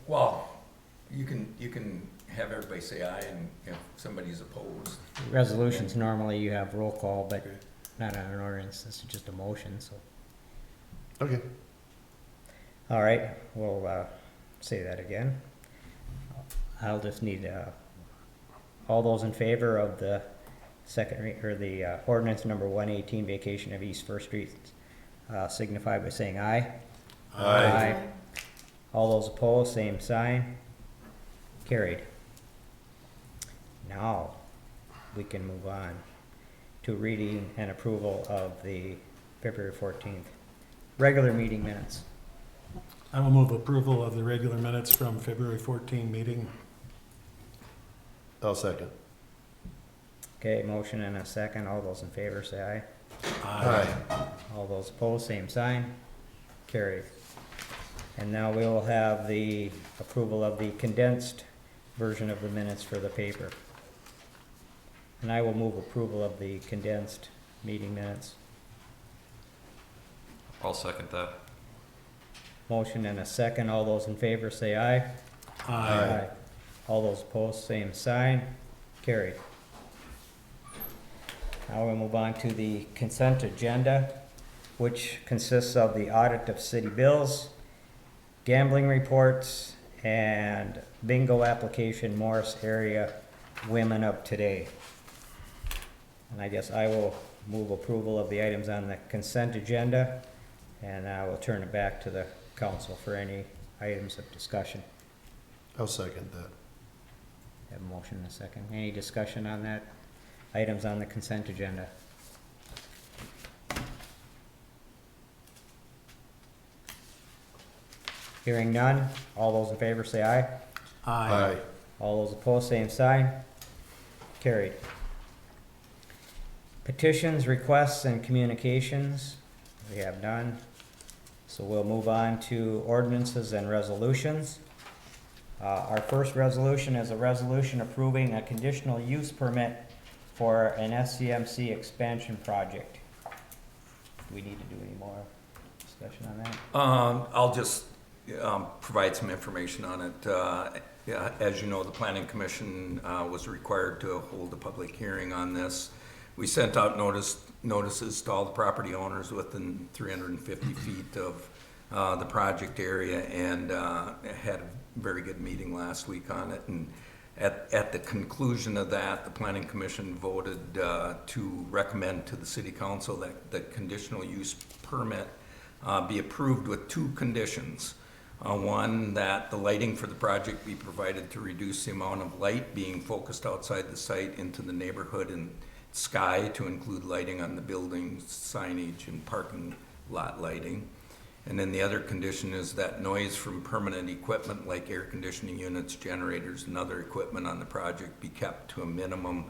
Speaker 4: Well, you can have everybody say aye, and if somebody's opposed.
Speaker 1: Resolutions, normally you have roll call, but
Speaker 10: Okay.
Speaker 1: not on an ordinance. This is just a motion, so.
Speaker 7: Okay.
Speaker 1: All right, we'll say that again. I'll just need all those in favor of the ordinance number 118, vacation of East First Street, signify by saying aye.
Speaker 7: Aye.
Speaker 1: All those opposed, same sign. Carried. Now, we can move on to reading and approval of the February 14th regular meeting minutes.
Speaker 10: I will move approval of the regular minutes from February 14 meeting.
Speaker 7: I'll second.
Speaker 1: Okay, motion and a second. All those in favor say aye.
Speaker 7: Aye.
Speaker 1: All those opposed, same sign. Carried. And now we will have the approval of the condensed version of the minutes for the paper. And I will move approval of the condensed meeting minutes.
Speaker 13: I'll second that.
Speaker 1: Motion and a second. All those in favor say aye.
Speaker 7: Aye.
Speaker 1: All those opposed, same sign. Carried. Now we'll move on to the consent agenda, which consists of the audit of city bills, gambling reports, and bingo application, Morris Area Women of Today. And I guess I will move approval of the items on the consent agenda, and I will turn it back to the council for any items of discussion.
Speaker 7: I'll second that.
Speaker 1: Have a motion and a second. Any discussion on that? Items on the consent agenda? Hearing none, all those in favor say aye.
Speaker 7: Aye.
Speaker 1: All those opposed, same sign. Carried. Petitions, requests, and communications, we have none. So we'll move on to ordinances and resolutions. Our first resolution is a resolution approving a conditional use permit for an SCMC expansion project. Do we need to do any more discussion on that?
Speaker 4: I'll just provide some information on it. Yeah, as you know, the Planning Commission was required to hold a public hearing on this. We sent out notices to all the property owners within 350 feet of the project area, and had a very good meeting last week on it. And at the conclusion of that, the Planning Commission voted to recommend to the City Council that the conditional use permit be approved with two conditions. One, that the lighting for the project be provided to reduce the amount of light being focused outside the site into the neighborhood and sky, to include lighting on the buildings, signage, and parking lot lighting. And then the other condition is that noise from permanent equipment like air conditioning units, generators, and other equipment on the project be kept to a minimum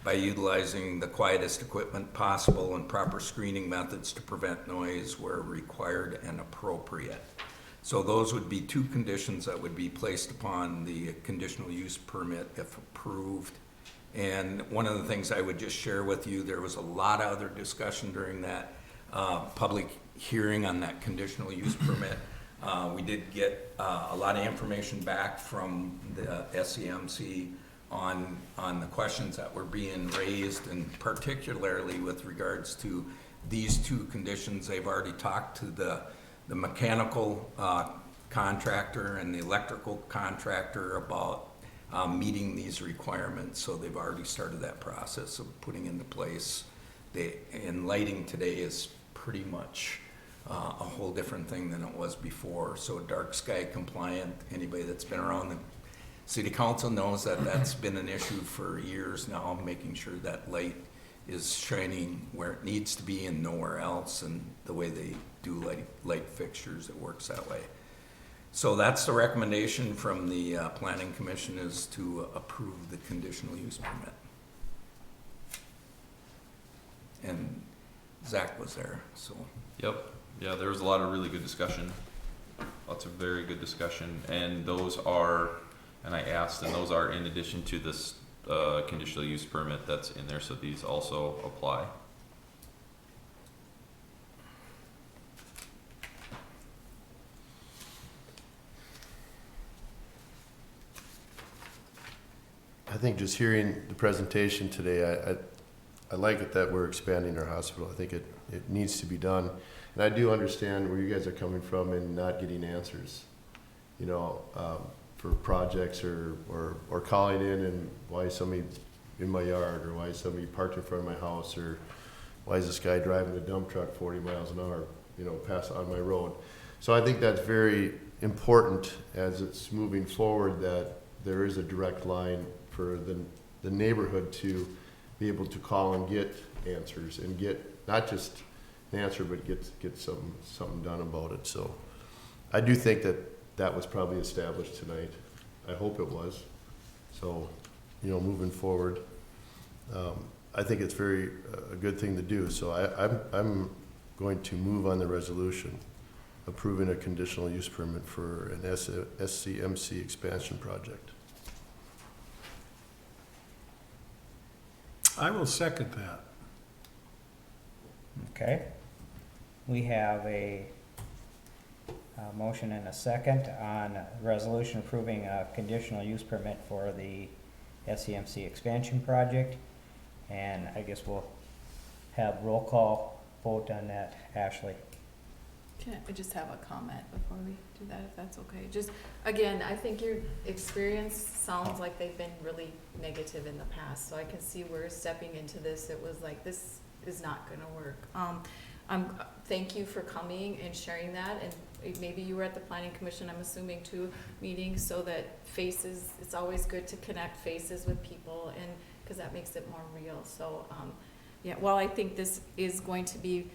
Speaker 4: by utilizing the quietest equipment possible and proper screening methods to prevent noise where required and appropriate. So those would be two conditions that would be placed upon the conditional use permit if approved. And one of the things I would just share with you, there was a lot of other discussion during that public hearing on that conditional use permit. We did get a lot of information back from the SCMC on the questions that were being raised, and particularly with regards to these two conditions. They've already talked to the mechanical contractor and the electrical contractor about meeting these requirements, so they've already started that process of putting into place. And lighting today is pretty much a whole different thing than it was before. So dark sky compliant, anybody that's been around the City Council knows that that's been an issue for years now, making sure that light is shining where it needs to be and nowhere else, and the way they do light fixtures, it works that way. So that's the recommendation from the Planning Commission, is to approve the conditional use permit. And Zach was there, so.
Speaker 13: Yep, yeah, there was a lot of really good discussion, lots of very good discussion, and those are, and I asked, and those are in addition to this conditional use permit that's in there, so these also apply.
Speaker 7: I think just hearing the presentation today, I like it that we're expanding our hospital. I think it needs to be done. And I do understand where you guys are coming from and not getting answers. You know, for projects or calling in and why is somebody in my yard, or why is somebody parked in front of my house, or why is this guy driving a dump truck 40 miles an hour, pass on my road. So I think that's very important as it's moving forward, that there is a direct line for the neighborhood to be able to call and get answers, and get not just an answer, but get something done about it. So I do think that was probably established tonight. I hope it was. So, moving forward, I think it's a good thing to do. So I'm going to move on the resolution approving a conditional use permit for an SCMC expansion project.
Speaker 10: I will second that.
Speaker 1: Okay. We have a motion and a second on resolution approving a conditional use permit for the SCMC expansion project. And I guess we'll have roll call vote on that. Ashley?
Speaker 11: Can I just have a comment before we do that, if that's okay? Just, again, I think your experience sounds like they've been really negative in the past, so I can see where stepping into this, it was like, this is not gonna work. Thank you for coming and sharing that, and maybe you were at the planning commission, I'm assuming, too, meetings, so that faces, it's always good to connect faces with people, and, cause that makes it more real, so, yeah, well, I think this is going to be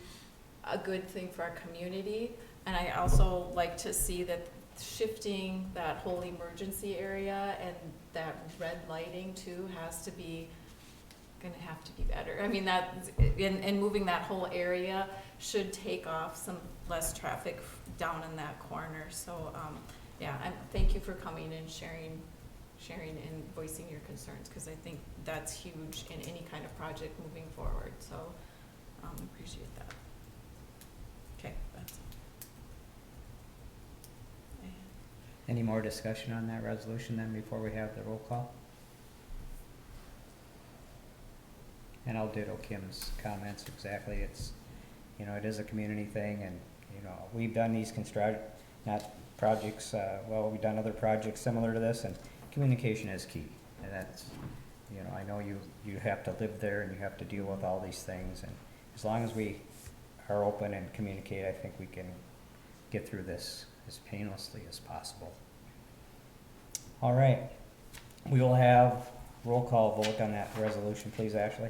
Speaker 11: a good thing for our community, and I also like to see that shifting that whole emergency area and that red lighting too gonna have to be better. I mean, that, and moving that whole area should take off some less traffic down in that corner, so, yeah, and thank you for coming and sharing and voicing your concerns, because I think that's huge in any kind of project moving forward, so, appreciate that. Okay, that's.
Speaker 1: Any more discussion on that resolution then before we have the roll call? And I'll ditto Kim's comments exactly. It's, it is a community thing, and, we've done these projects, we've done other projects similar to this, and communication is key. And that's, I know you have to live there and you have to deal with all these things, and as long as we are open and communicate, I think we can get through this as painlessly as possible. All right, we will have roll call vote on that resolution, please, Ashley.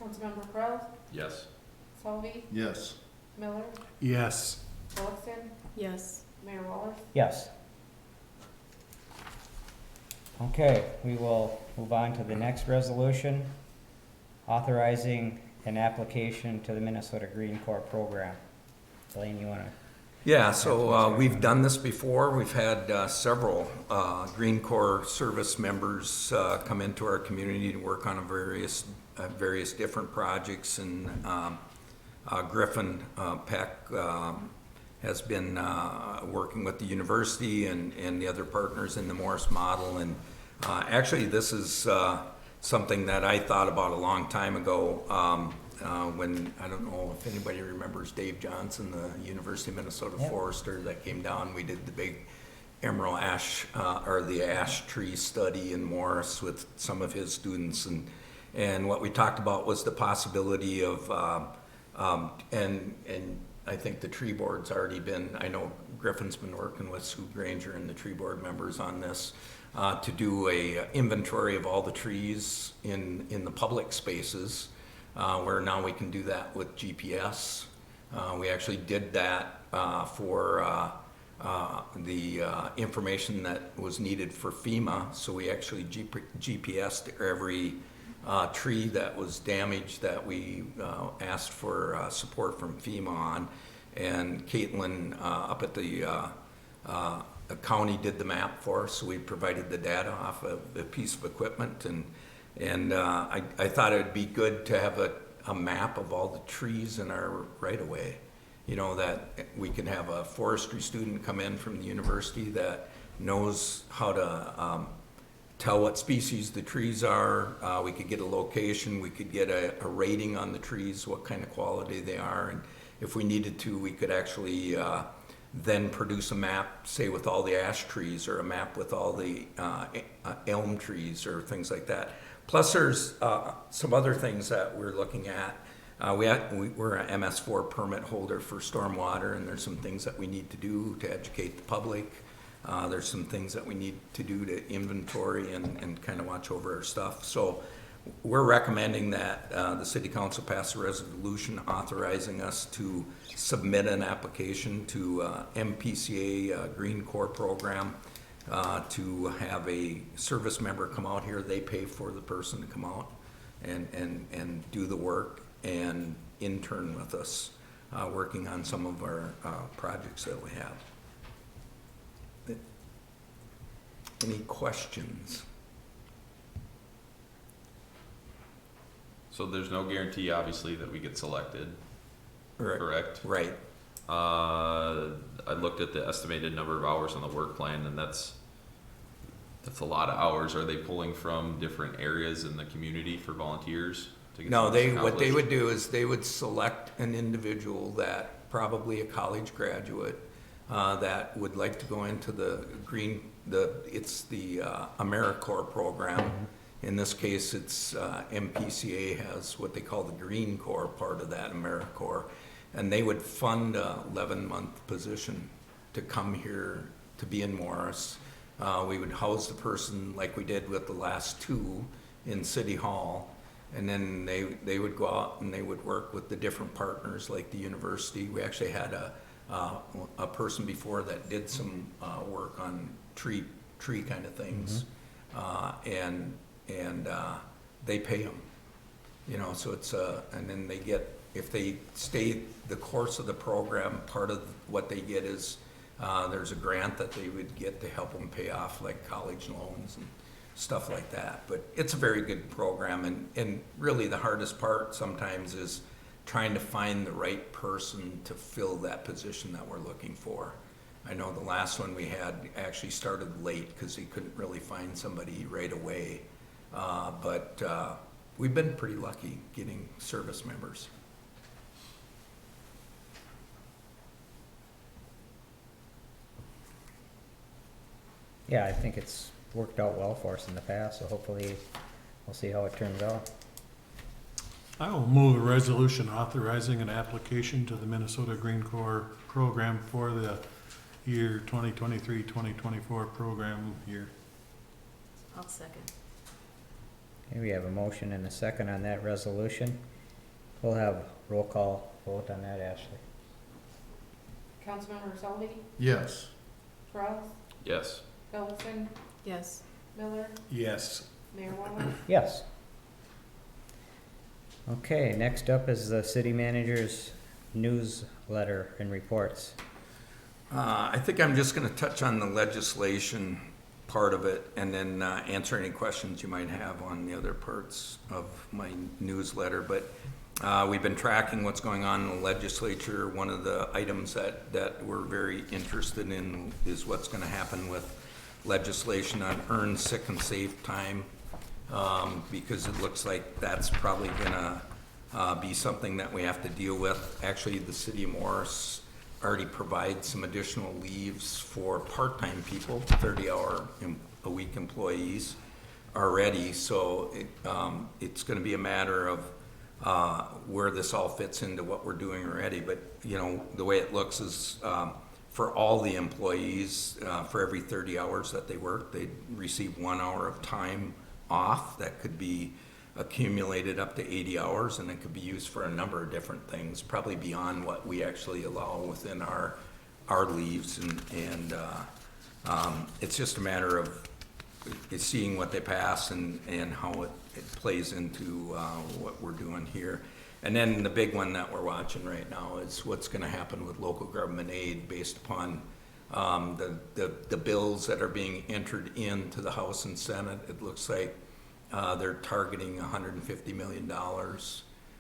Speaker 11: Councilmember Crowe,
Speaker 13: Yes.
Speaker 11: Salvi,
Speaker 7: Yes.
Speaker 11: Miller,
Speaker 10: Yes.
Speaker 11: Wilson, yes, Mayor Wallace.
Speaker 1: Yes. Okay, we will move on to the next resolution, authorizing an application to the Minnesota Green Corps program. Blaine, you wanna?
Speaker 4: Yeah, so we've done this before. We've had several Green Corps service members come into our community to work on various different projects, and Griffin Peck has been working with the university and the other partners in the Morris model. And actually, this is something that I thought about a long time ago. When, I don't know if anybody remembers Dave Johnson, the University of Minnesota forester that came down. We did the big emerald ash, or the ash tree study in Morris with some of his students. And what we talked about was the possibility of, and I think the tree board's already been, I know Griffin's been working with Sue Granger and the tree board members on this, to do a inventory of all the trees in the public spaces. Where now we can do that with GPS. We actually did that for the information that was needed for FEMA. So we actually GPSed every tree that was damaged that we asked for support from FEMA on. And Caitlin up at the county did the map for us. So we provided the data off of a piece of equipment, and I thought it would be good to have a map of all the trees in our right-of-way. That we can have a forestry student come in from the university that knows how to tell what species the trees are. We could get a location, we could get a rating on the trees, what kind of quality they are. And if we needed to, we could actually then produce a map, say with all the ash trees, or a map with all the elm trees, or things like that. Plus, there's some other things that we're looking at. We're an MS4 permit holder for stormwater, and there's some things that we need to do to educate the public. There's some things that we need to do to inventory and kind of watch over our stuff. So we're recommending that the city council pass a resolution authorizing us to submit an application to MPCA Green Corps program to have a service member come out here. They pay for the person to come out and do the work and intern with us, working on some of our projects that we have. Any questions?
Speaker 13: So there's no guarantee, obviously, that we get selected,
Speaker 4: Right.
Speaker 13: correct?
Speaker 4: Right.
Speaker 13: I looked at the estimated number of hours on the work plan, and that's a lot of hours. Are they pulling from different areas in the community for volunteers to get
Speaker 4: No,
Speaker 13: some of this
Speaker 4: what they
Speaker 13: accomplished?
Speaker 4: would do is they would select an individual that, probably a college graduate, that would like to go into the AmeriCorps program. In this case, it's MPCA has what they call the Green Corps part of that AmeriCorps, and they would fund a 11-month position to come here to be in Morris. We would house the person like we did with the last two in City Hall, and then they would go out and they would work with the different partners like the university. We actually had a person before that did some work on tree kind of things, and they pay them, you know. So it's and then they get, if they stay the course of the program, part of what they get is there's a grant that they would get to help them pay off like college loans and stuff like that. But it's a very good program, and really the hardest part sometimes is trying to find the right person to fill that position that we're looking for. I know the last one we had actually started late because he couldn't really find somebody right away. But we've been pretty lucky getting service members.
Speaker 1: Yeah, I think it's worked out well for us in the past, so hopefully we'll see how it turns out.
Speaker 10: I will move a resolution authorizing an application to the Minnesota Green Corps program for the year 2023-2024 program year.
Speaker 11: I'll second.
Speaker 1: Okay, we have a motion and a second on that resolution. We'll have roll call vote on that, Ashley.
Speaker 3: Councilmember Selby,
Speaker 7: Yes.
Speaker 3: Cross,
Speaker 13: Yes.
Speaker 3: Ellison,
Speaker 11: Yes.
Speaker 3: Miller,
Speaker 10: Yes.
Speaker 3: Mayor Walner.
Speaker 1: Yes. Okay, next up is the city manager's newsletter and reports.
Speaker 4: I think I'm just gonna touch on the legislation part of it and then answer any questions you might have on the other parts of my newsletter. But we've been tracking what's going on in the legislature. One of the items that we're very interested in is what's gonna happen with legislation on earned sick and safe time, because it looks like that's probably gonna be something that we have to deal with. Actually, the city of Morris already provides some additional leaves for part-time people, 30-hour-a-week employees already. So it's gonna be a matter of where this all fits into what we're doing already. But, you know, the way it looks is for all the employees, for every 30 hours that they work, they receive 1 hour of time off that could be accumulated up to 80 hours, and it could be used for a number of different things, probably beyond what we actually allow within our leaves. And it's just a matter of seeing what they pass and how it plays into what we're doing here. And then the big one that we're watching right now is what's gonna happen with local government aid based upon the bills that are being entered into the House and Senate. It looks like they're targeting $150 million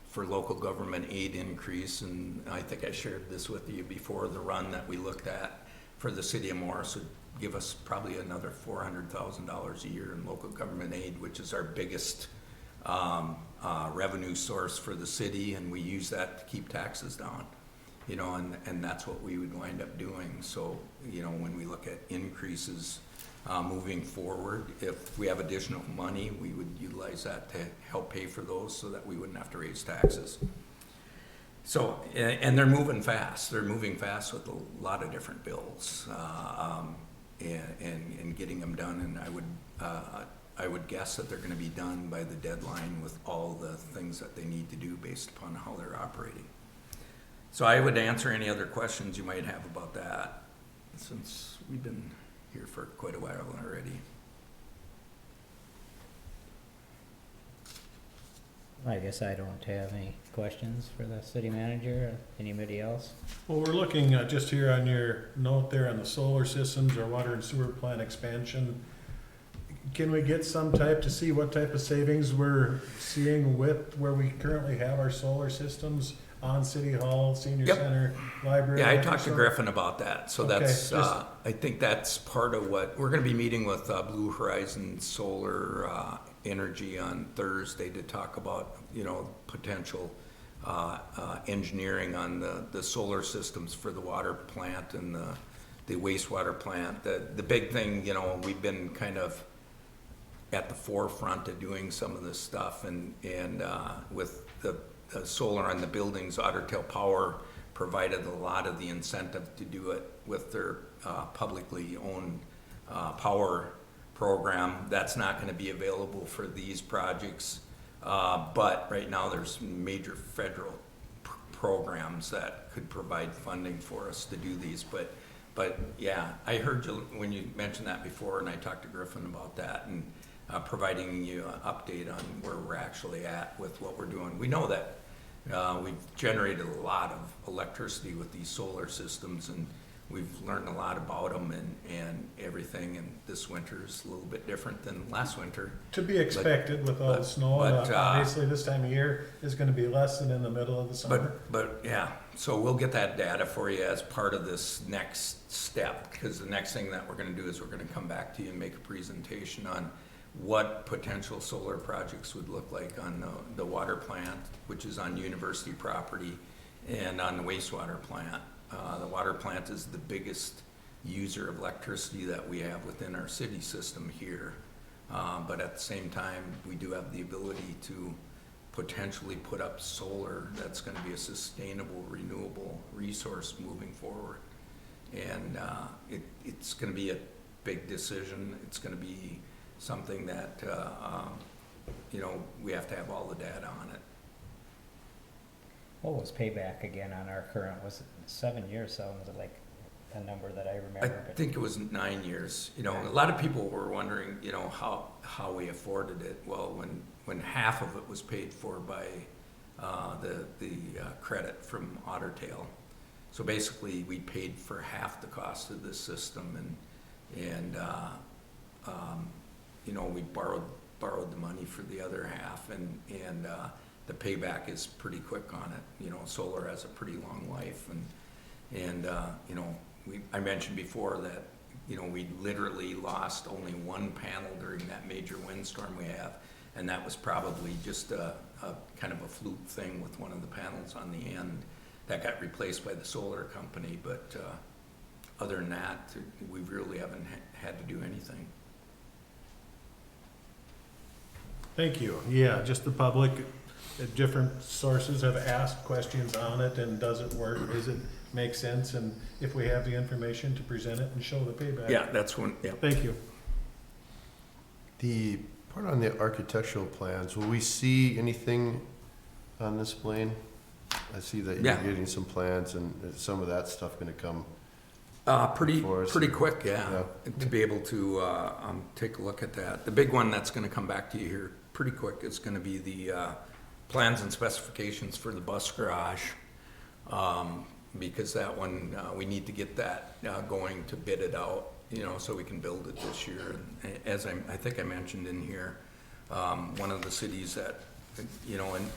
Speaker 4: for local government aid increase. And I think I shared this with you before. The run that we looked at for the city of Morris would give us probably another $400,000 a year in local government aid, which is our biggest revenue source for the city, and we use that to keep taxes down. you know, and that's what we would wind up doing. So, you know, when we look at increases moving forward, if we have additional money, we would utilize that to help pay for those so that we wouldn't have to raise taxes. So, and they're moving fast. They're moving fast with a lot of different bills, and getting them done. And I would guess that they're going to be done by the deadline with all the things that they need to do based upon how they're operating. So I would answer any other questions you might have about that, since we've been here for quite a while already.
Speaker 1: I guess I don't have any questions for the city manager or anybody else.
Speaker 10: Well, we're looking just here on your note there on the solar systems or water and sewer plant expansion. Can we get some type to see what type of savings we're seeing with where we currently have our solar systems on City Hall, Senior
Speaker 4: Yep.
Speaker 10: Center, Library?
Speaker 4: Yeah, I talked to Griffin about that, so
Speaker 10: Okay,
Speaker 4: that's,
Speaker 10: just-
Speaker 4: I think that's part of what, we're gonna be meeting with Blue Horizon Solar Energy on Thursday to talk about, you know, potential engineering on the solar systems for the water plant and the wastewater plant. The big thing, you know, we've been kind of at the forefront of doing some of this stuff, and with the solar on the buildings, Otter Tail Power provided a lot of the incentive to do it with their publicly owned power program. That's not going to be available for these projects, but right now there's major federal programs that could provide funding for us to do these. But yeah, I heard you when you mentioned that before, and I talked to Griffin about that, and providing you an update on where we're actually at with what we're doing. We know that we've generated a lot of electricity with these solar systems, and we've learned a lot about them and everything, and this winter is a little bit different than last winter.
Speaker 10: To be expected with all the snow,
Speaker 4: but,
Speaker 10: obviously this time of year is gonna be less than in the middle of the summer.
Speaker 4: But yeah, so we'll get that data for you as part of this next step, because the next thing that we're gonna do is we're gonna come back to you and make a presentation on what potential solar projects would look like on the water plant, which is on university property, and on the wastewater plant. The water plant is the biggest user of electricity that we have within our city system here. But at the same time, we do have the ability to potentially put up solar that's gonna be a sustainable, renewable resource moving forward. And it's gonna be a big decision. It's gonna be something that, you know, we have to have all the data on it.
Speaker 1: What was payback again on our current, was it 7 years, so was it like a number that I
Speaker 4: I
Speaker 1: remember? But
Speaker 4: think it was 9 years. You know, a lot of people were wondering, you know, how we afforded it. Well, when half of it was paid for by the credit from Otter Tail. So basically, we paid for half the cost of this system, and you know, we borrowed the money for the other half, and the payback is pretty quick on it. You know, solar has a pretty long life, and you know, I mentioned before that, you know, we literally lost only one panel during that major windstorm we have, and that was probably just a kind of a fluke thing with one of the panels on the end that got replaced by the solar company. But other than that, we really haven't had to do anything.
Speaker 10: Thank you. Yeah, just the public, different sources have asked questions on it, and does it work? Does it make sense? And if we have the information to present it and show the payback.
Speaker 4: Yeah, that's one, yeah.
Speaker 10: Thank you.
Speaker 7: The part on the architectural plans, will we see anything on this, Blaine? I see that you're
Speaker 4: Yeah.
Speaker 7: getting some plans, and is some of that stuff gonna come?
Speaker 4: Pretty
Speaker 7: For us.
Speaker 4: quick, yeah, to be able to take a look at that. The big one that's gonna come back to you here pretty quick is gonna be the plans and specifications for the bus garage. Because that one, we need to get that going to bid it out, you know, so we can build it this year. And as I think I mentioned in here, one of the cities that, you know, and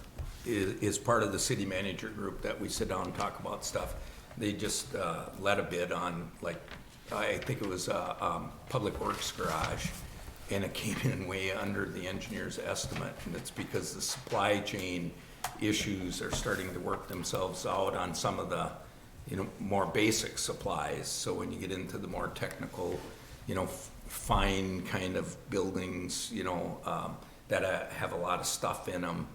Speaker 4: is part of the city manager group that we sit down and talk about stuff. They just let a bid on, like, I think it was Public Works garage, and it came in way under the engineer's estimate. And it's because the supply chain issues are starting to work themselves out on some of the you know, more basic supplies. So when you get into the more technical, you know, fine kind of buildings, you know, that have a lot of stuff in them,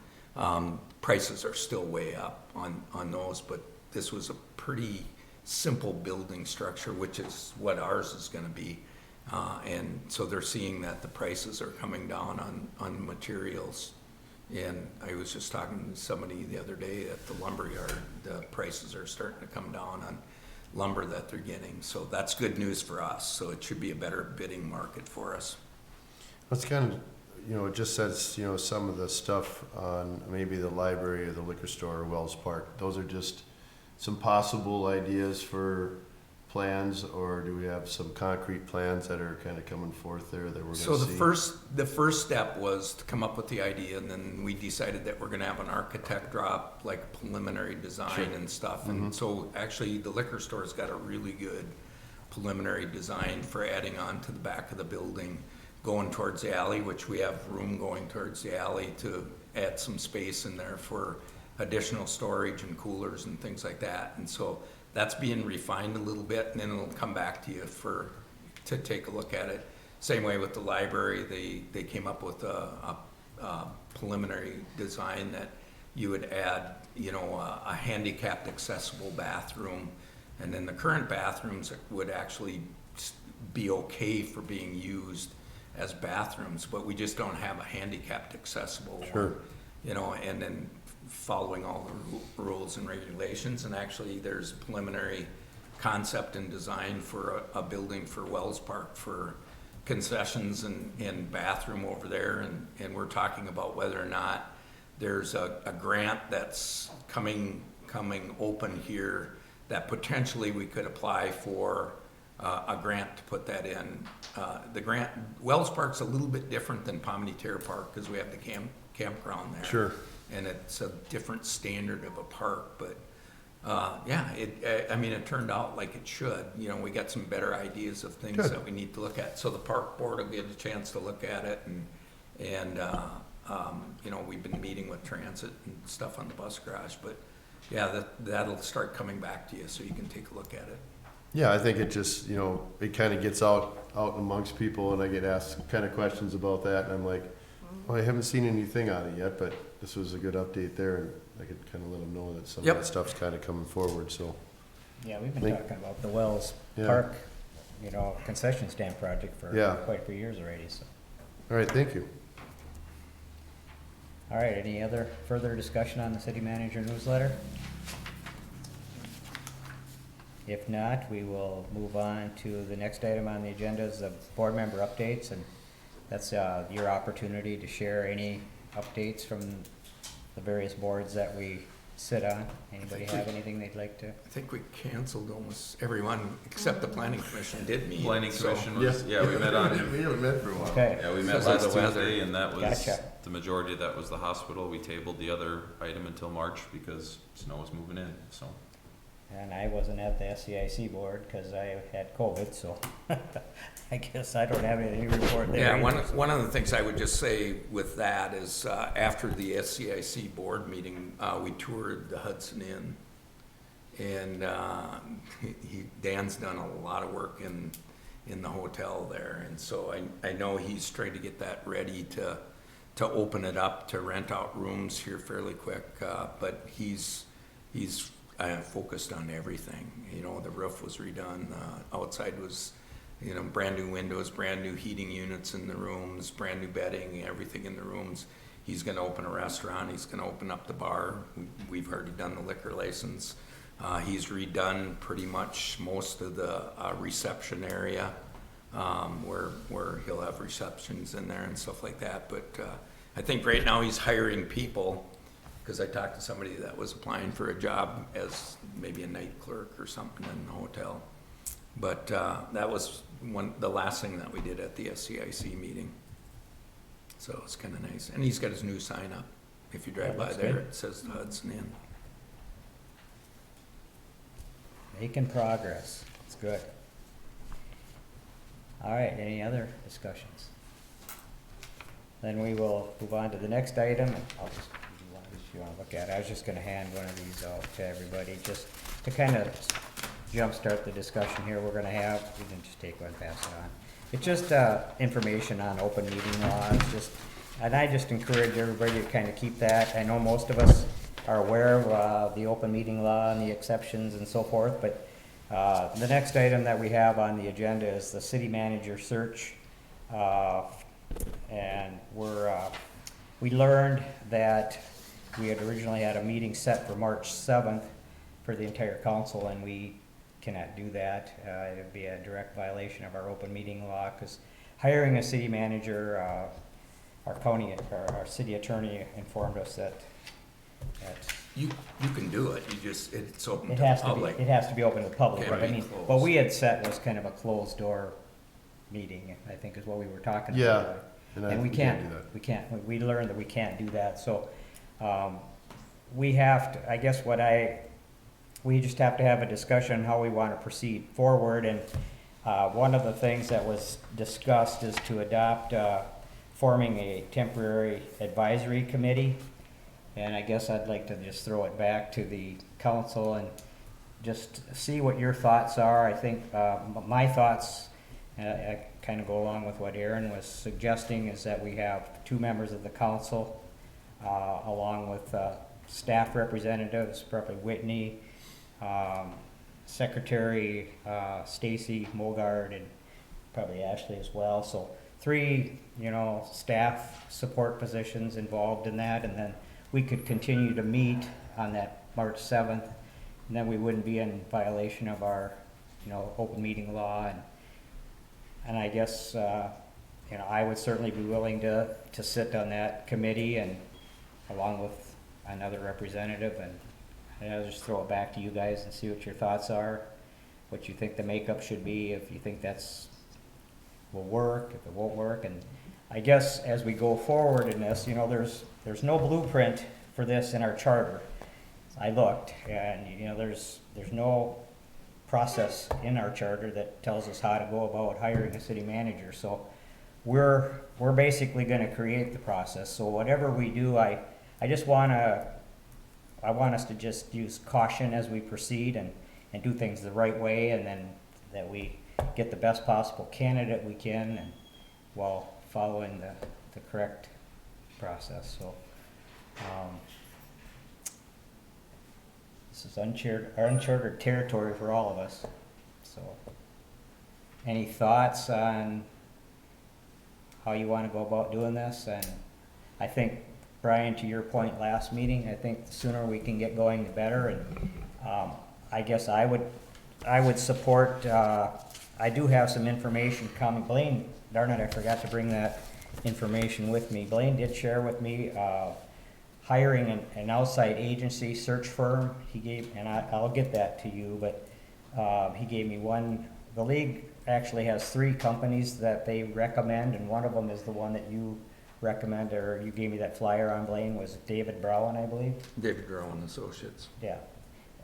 Speaker 4: prices are still way up on those. But this was a pretty simple building structure, which is what ours is gonna be. And so they're seeing that the prices are coming down on materials. And I was just talking to somebody the other day at the lumberyard, the prices are starting to come down on lumber that they're getting. So that's good news for us. So it should be a better bidding market for us.
Speaker 7: That's kind of, you know, it just says, you know, some of the stuff on maybe the library or the liquor store or Wells Park. Those are just some possible ideas for plans, or do we have some concrete plans that are kind of coming forth there that we're gonna see?
Speaker 4: So the first step was to come up with the idea, and then we decided that we're gonna have an architect drop like preliminary design and stuff. And so actually the liquor store's got a really good preliminary design for adding on to the back of the building, going towards the alley, which we have room going towards the alley to add some space in there for additional storage and coolers and things like that. And so that's being refined a little bit, and then it'll come back to you to take a look at it. Same way with the library, they came up with a preliminary design that you would add, you know, a handicapped accessible bathroom, and then the current bathrooms would actually be okay for being used as bathrooms, but we just don't have a handicapped accessible one, you know, and then following all the rules and regulations. And actually there's preliminary concept and design for a building for Wells Park for concessions and bathroom over there, and we're talking about whether or not there's a grant that's coming open here that potentially we could apply for a grant to put that in. The grant, Wells Park's a little bit different than Palmity-Terre Park because we have the campground there.
Speaker 7: Sure.
Speaker 4: And it's a different standard of a park, but yeah, I mean, it turned out like it should. You know, we got some better ideas of things that we need to look at. So the park board will get a chance to look at it, and you know, we've been meeting with transit and stuff on the bus garage, but yeah, that'll start coming back to you so you can take a look at it.
Speaker 7: Yeah, I think it just, you know, it kind of gets out amongst people, and I get asked kind of questions about that, and I'm like, well, I haven't seen anything on it yet, but this was a good update there, and I could kind of let them know that some of that stuff's kind of coming forward, so.
Speaker 1: Yeah, we've been talking about the Wells Park, you know, concession stand project for quite a few years already, so.
Speaker 7: All right, thank you.
Speaker 1: All right, any other further discussion on the city manager newsletter? If not, we will move on to the next item on the agenda is the board member updates, and that's your opportunity to share any updates from the various boards that we sit on. Anybody have anything they'd like to?
Speaker 4: I think we canceled almost everyone except the planning commission did meet.
Speaker 13: Planning commission was, we met on.
Speaker 7: We haven't met for a while.
Speaker 1: Okay.
Speaker 13: Yeah, we met
Speaker 4: So
Speaker 13: last
Speaker 4: the weather.
Speaker 13: Tuesday, and that was,
Speaker 1: Gotcha.
Speaker 13: the majority of that was the hospital. We tabled the other item until March because snow was moving in, so.
Speaker 1: And I wasn't at the SCIC board because I had COVID, so I guess I don't have anything to report there.
Speaker 4: Yeah,
Speaker 1: either.
Speaker 4: one of the things I would just say with that is, after the SCIC board meeting, we toured the Hudson Inn. And, Dan's done a lot of work in the hotel there. And so I know he's trying to get that ready to open it up, to rent out rooms here fairly quick. But he's focused on everything. You know, the roof was redone, outside was, you know, brand new windows, brand new heating units in the rooms, brand new bedding, everything in the rooms. He's gonna open a restaurant, he's gonna open up the bar. We've already done the liquor license. He's redone pretty much most of the reception area, where he'll have receptions in there and stuff like that. But I think right now he's hiring people, because I talked to somebody that was applying for a job as maybe a night clerk or something in the hotel. But that was the last thing that we did at the SCIC meeting. So it's kind of nice. And he's got his new sign up. If you drive by there, it says the Hudson Inn.
Speaker 1: Making progress. It's good. All right, any other discussions? Then we will move on to the next item. I'll just, if you want to look at it, I was just gonna hand one of these out to everybody. Just to kind of jumpstart the discussion here we're gonna have, we can just take one, pass it on. It's just, information on open meeting law, it's just, and I just encourage everybody to kind of keep that. I know most of us are aware of, the open meeting law and the exceptions and so forth, but, the next item that we have on the agenda is the city manager search. And we learned that we had originally had a meeting set for March 7th for the entire council, and we cannot do that. It would be a direct violation of our open meeting law, because hiring a city manager, our city attorney informed us that
Speaker 4: You can do it, you just, it's open
Speaker 1: it
Speaker 4: to the
Speaker 1: has to be,
Speaker 4: public.
Speaker 1: it has to be open to the public,
Speaker 4: Can't
Speaker 1: but I
Speaker 4: be
Speaker 1: mean,
Speaker 4: closed.
Speaker 1: what we had set was kind of a closed door meeting, I think is what we were talking about.
Speaker 7: Yeah,
Speaker 1: And we
Speaker 7: do
Speaker 1: can't,
Speaker 7: that.
Speaker 1: we learned that we can't do that, so, we have to, I guess we just have to have a discussion on how we want to proceed forward, and, one of the things that was discussed is to adopt, forming a temporary advisory committee. And I guess I'd like to just throw it back to the council and just see what your thoughts are. I think, my thoughts, I kind of go along with what Aaron was suggesting, is that we have 2 members of the council, along with, staff representatives, probably Whitney, Secretary, Stacy Mogard, and probably Ashley as well. So 3, staff support positions involved in that, and then we could continue to meet on that March 7th, and then we wouldn't be in violation of our, open meeting law. And I guess, I would certainly be willing to sit on that committee, and along with another representative, and I'll just throw it back to you guys and see what your thoughts are, what you think the makeup should be, if you think will work, if it won't work. And I guess as we go forward in this, there's no blueprint for this in our charter. I looked, and, there's no process in our charter that tells us how to go about hiring a city manager. So we're basically gonna create the process. So whatever we do, I want us to just use caution as we proceed, and do things the right way, and then that we get the best possible candidate we can, and while following the correct process. So, this is uncharted territory for all of us. So, any thoughts on how you want to go about doing this? And I think, Brian, to your point last meeting, I think the sooner we can get going, the better. And I guess I would support. I do have some information coming. Blaine, darn it, I forgot to bring that information with me. Blaine did share with me hiring an outside agency search firm. He gave, and I'll get that to you, but he gave me one. The league actually has 3 companies that they recommend, and one of them is the one that you recommend, or you gave me that flyer on, Blaine, was David Brown, I believe.
Speaker 4: David Groen Associates.
Speaker 1: Yeah.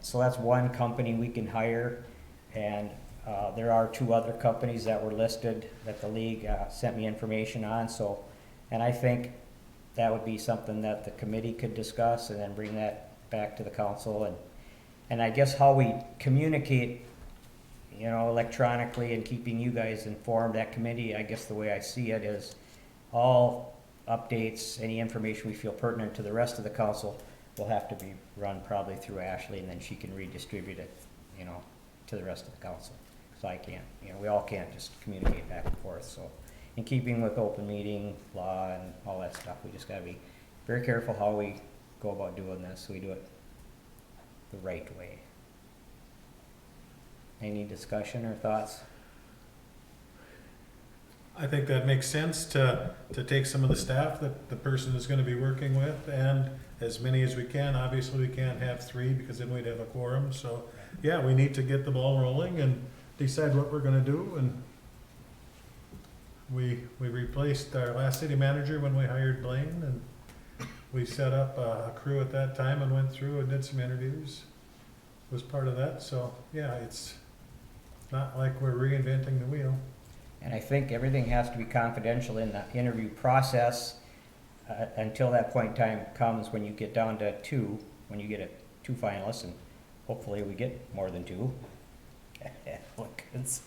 Speaker 1: So that's one company we can hire, and there are 2 other companies that were listed that the league sent me information on. So, and I think that would be something that the committee could discuss, and then bring that back to the council. And I guess how we communicate, electronically, and keeping you guys informed, that committee, I guess the way I see it is all updates, any information we feel pertinent to the rest of the council will have to be run probably through Ashley, and then she can redistribute it, to the rest of the council. So I can't, we all can't just communicate back and forth. So in keeping with open meeting law and all that stuff, we just gotta be very careful how we go about doing this, so we do it the right way. Any discussion or thoughts?
Speaker 10: I think that makes sense to take some of the staff that the person is gonna be working with, and as many as we can. Obviously, we can't have 3 because then we'd have a quorum, so, yeah, we need to get the ball rolling and decide what we're gonna do. And we replaced our last city manager when we hired Blaine, and we set up a crew at that time and went through and did some interviews. Was part of that, so, yeah, it's not like we're reinventing the wheel.
Speaker 1: And I think everything has to be confidential in the interview process until that point in time comes when you get down to 2, when you get 2 finalists, and hopefully we get more than 2 applicants.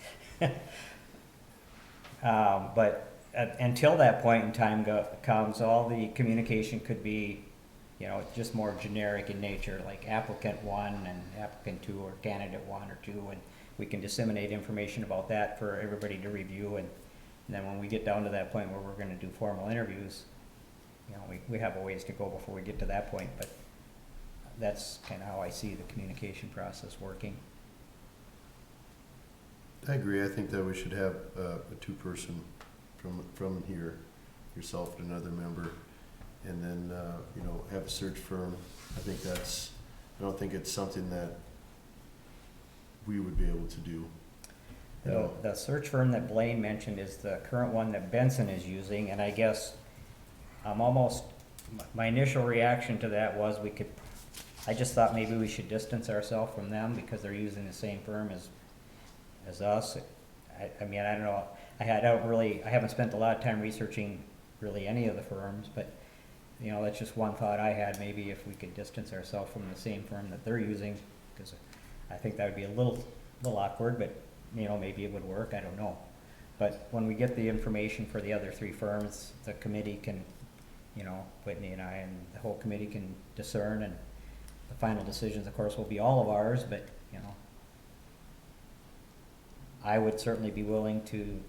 Speaker 1: But until that point in time comes, all the communication could be, you know, just more generic in nature, like applicant 1 and applicant 2, or candidate 1 or 2, and we can disseminate information about that for everybody to review, and then when we get down to that point where we're gonna do formal interviews, you know, we have a ways to go before we get to that point, but that's kinda how I see the communication process working.
Speaker 7: I agree. I think that we should have a 2-person from here, yourself and another member, and then, you know, have a search firm. I think I don't think it's something that we would be able to do. You know,
Speaker 1: The search firm that Blaine mentioned is the current one that Benson is using, and I guess my initial reaction to that was I just thought maybe we should distance ourselves from them because they're using the same firm as us. I mean, I don't know, I haven't spent a lot of time researching really any of the firms, but, you know, that's just one thought I had, maybe if we could distance ourselves from the same firm that they're using, because I think that would be a little awkward, but, you know, maybe it would work, I don't know. But when we get the information for the other 3 firms, the committee can, you know, Whitney and I and the whole committee can discern, and the final decisions, of course, will be all of ours, but, you know, I would certainly be willing to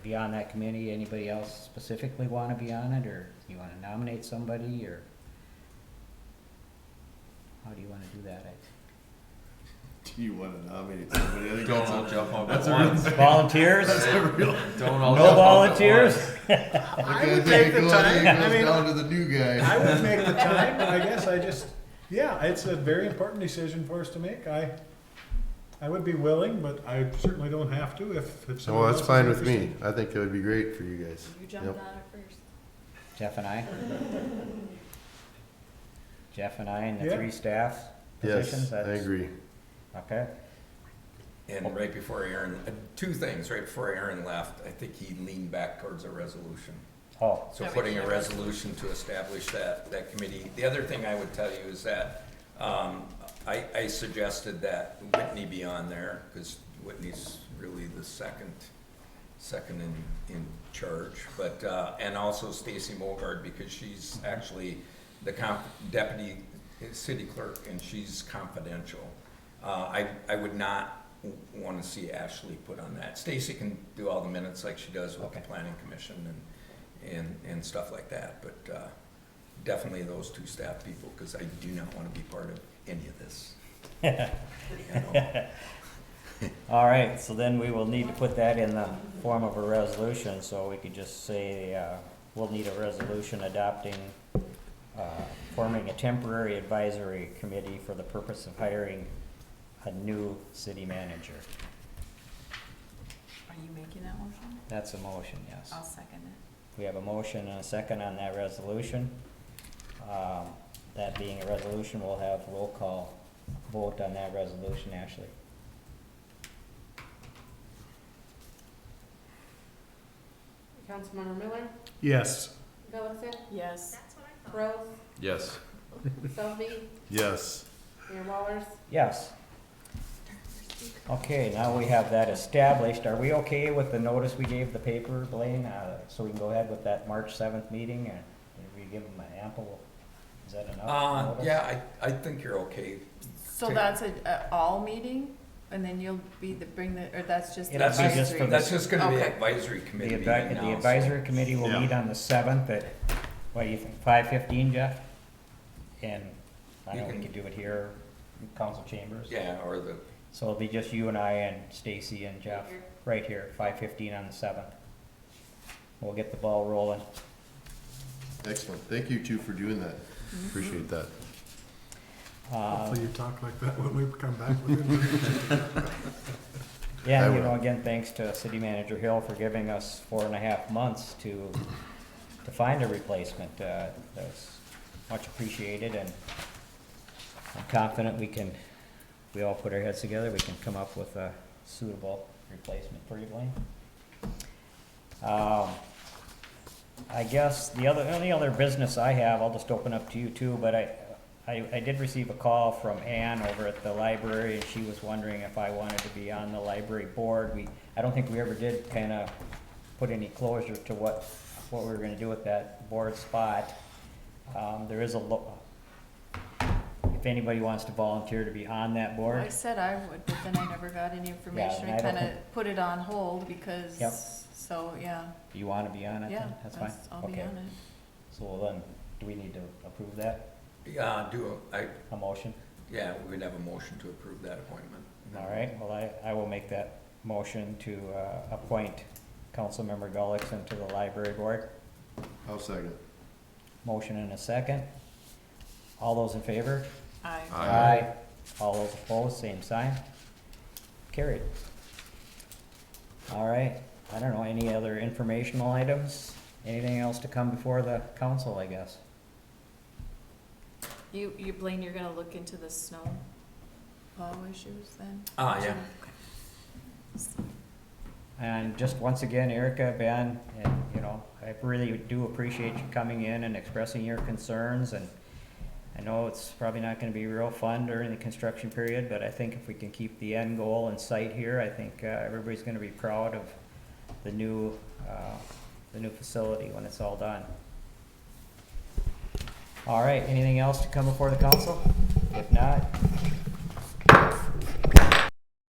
Speaker 1: be on that committee. Anybody else specifically want to be on it, or you want to nominate somebody, or how do you want to do that?
Speaker 7: do you want to nominate somebody? I think
Speaker 13: Don't all jump on
Speaker 7: that's
Speaker 13: at
Speaker 7: a real
Speaker 13: once.
Speaker 1: Volunteers?
Speaker 13: Don't all
Speaker 1: No
Speaker 13: jump on at
Speaker 1: volunteers?
Speaker 13: once.
Speaker 10: I would take the time, I
Speaker 7: goes
Speaker 10: mean,
Speaker 7: down to the new guy.
Speaker 10: I would make the time, but I guess yeah, it's a very important decision for us to make. I would be willing, but I certainly don't have to if
Speaker 7: Oh,
Speaker 10: someone else
Speaker 7: that's
Speaker 10: is
Speaker 7: fine with me.
Speaker 10: interested.
Speaker 7: I think it would be great for you guys.
Speaker 11: You jumped
Speaker 7: Yep.
Speaker 11: on it first.
Speaker 1: Jeff and I? Jeff and I and the
Speaker 10: Yeah.
Speaker 1: 3 staff positions?
Speaker 7: Yes, I
Speaker 1: That's-
Speaker 7: agree.
Speaker 1: Okay.
Speaker 4: And right before Aaron, 2 things, right before Aaron left, I think he leaned back towards a resolution.
Speaker 1: Oh,
Speaker 4: So
Speaker 11: Yeah, we
Speaker 4: putting
Speaker 11: can
Speaker 4: a
Speaker 11: have a
Speaker 4: resolution to establish that committee. The other thing I would tell you is that, I suggested that Whitney be on there, because Whitney's really the second in charge, but, and also Stacy Mogard, because she's actually the deputy city clerk, and she's confidential. I would not want to see Ashley put on that. Stacy can do all the minutes like she does with the planning commission and stuff like that, but, definitely those 2 staff people, because I do not want to be part of any of this. You know?
Speaker 1: all right, so then we will need to put that in the form of a resolution, so we could just say, we'll need a resolution adopting, forming a temporary advisory committee for the purpose of hiring a new city manager.
Speaker 11: Are you making that motion?
Speaker 1: That's a motion, yes.
Speaker 11: I'll second it.
Speaker 1: We have a motion and a second on that resolution. That being a resolution, we'll have roll call vote on that resolution, Ashley.
Speaker 16: Councilmember Miller,
Speaker 10: Yes.
Speaker 16: Delafitte,
Speaker 11: Yes.
Speaker 16: Rose,
Speaker 13: Yes.
Speaker 16: Selby,
Speaker 7: Yes.
Speaker 16: Mayor Wallers.
Speaker 1: Yes. Okay, now we have that established. Are we okay with the notice we gave the paper, Blaine? So we can go ahead with that March 7th meeting, and we give them an ample, is that enough? notice?
Speaker 4: Yeah, I think you're okay.
Speaker 11: So
Speaker 4: Okay.
Speaker 11: that's a all meeting, and then you'll be or that's just the
Speaker 1: It'll be just
Speaker 11: advisory?
Speaker 1: for the-
Speaker 4: That's just gonna be
Speaker 11: Okay.
Speaker 4: advisory committee
Speaker 1: The
Speaker 4: meeting now.
Speaker 1: the advisory committee will
Speaker 7: Yeah.
Speaker 1: meet on the 7th at, what do you think, 5:15, Jeff? And I
Speaker 4: You
Speaker 1: know we
Speaker 4: can-
Speaker 1: could do it here, in council chambers.
Speaker 4: Yeah, or the,
Speaker 1: So it'll be just you and I and Stacy and Jeff, right here, 5:15 on the 7th. We'll get the ball rolling.
Speaker 7: Excellent. Thank you 2 for doing that. Appreciate that.
Speaker 10: Hopefully you talk like that when we come back with it.
Speaker 1: Yeah,
Speaker 7: I
Speaker 1: you
Speaker 7: will.
Speaker 1: know, again, thanks to City Manager Hill for giving us 4.5 months to find a replacement. That's much appreciated, and I'm confident we all put our heads together, we can come up with a suitable replacement for you, Blaine. I guess the only other business I have, I'll just open up to you too, but I did receive a call from Ann over at the library, and she was wondering if I wanted to be on the library board. I don't think we ever did kinda put any closure to what we were gonna do with that board spot. There is if anybody wants to volunteer to be on that
Speaker 11: I
Speaker 1: board,
Speaker 11: said I would, but then I never got any information.
Speaker 1: and I
Speaker 11: I
Speaker 1: don't
Speaker 11: kinda put it on hold because,
Speaker 1: Yep.
Speaker 11: so, yeah.
Speaker 1: you wanna be on it
Speaker 11: Yeah,
Speaker 1: then? That's fine.
Speaker 11: I'll be
Speaker 1: Okay.
Speaker 11: on it.
Speaker 1: So then, do we need to approve that,
Speaker 4: Yeah,
Speaker 1: a motion?
Speaker 4: yeah, we'd have a motion to approve that appointment.
Speaker 1: All right, well, I will make that motion to appoint Councilmember Gullickson to the library board.
Speaker 7: I'll second.
Speaker 1: Motion and a second. All those in favor?
Speaker 11: I,
Speaker 7: Aye.
Speaker 1: All those opposed, same sign. Carried. All right, I don't know, any other informational items? Anything else to come before the council, I guess?
Speaker 11: you, Blaine, you're gonna look into the snow plow issues then?
Speaker 4: Yeah.
Speaker 11: Okay.
Speaker 1: And just once again, Erica, Ben, and, you know, I really do appreciate you coming in and expressing your concerns, and I know it's probably not gonna be real fun during the construction period, but I think if we can keep the end goal in sight here, I think, everybody's gonna be proud of the new facility when it's all done. All right, anything else to come before the council? If not,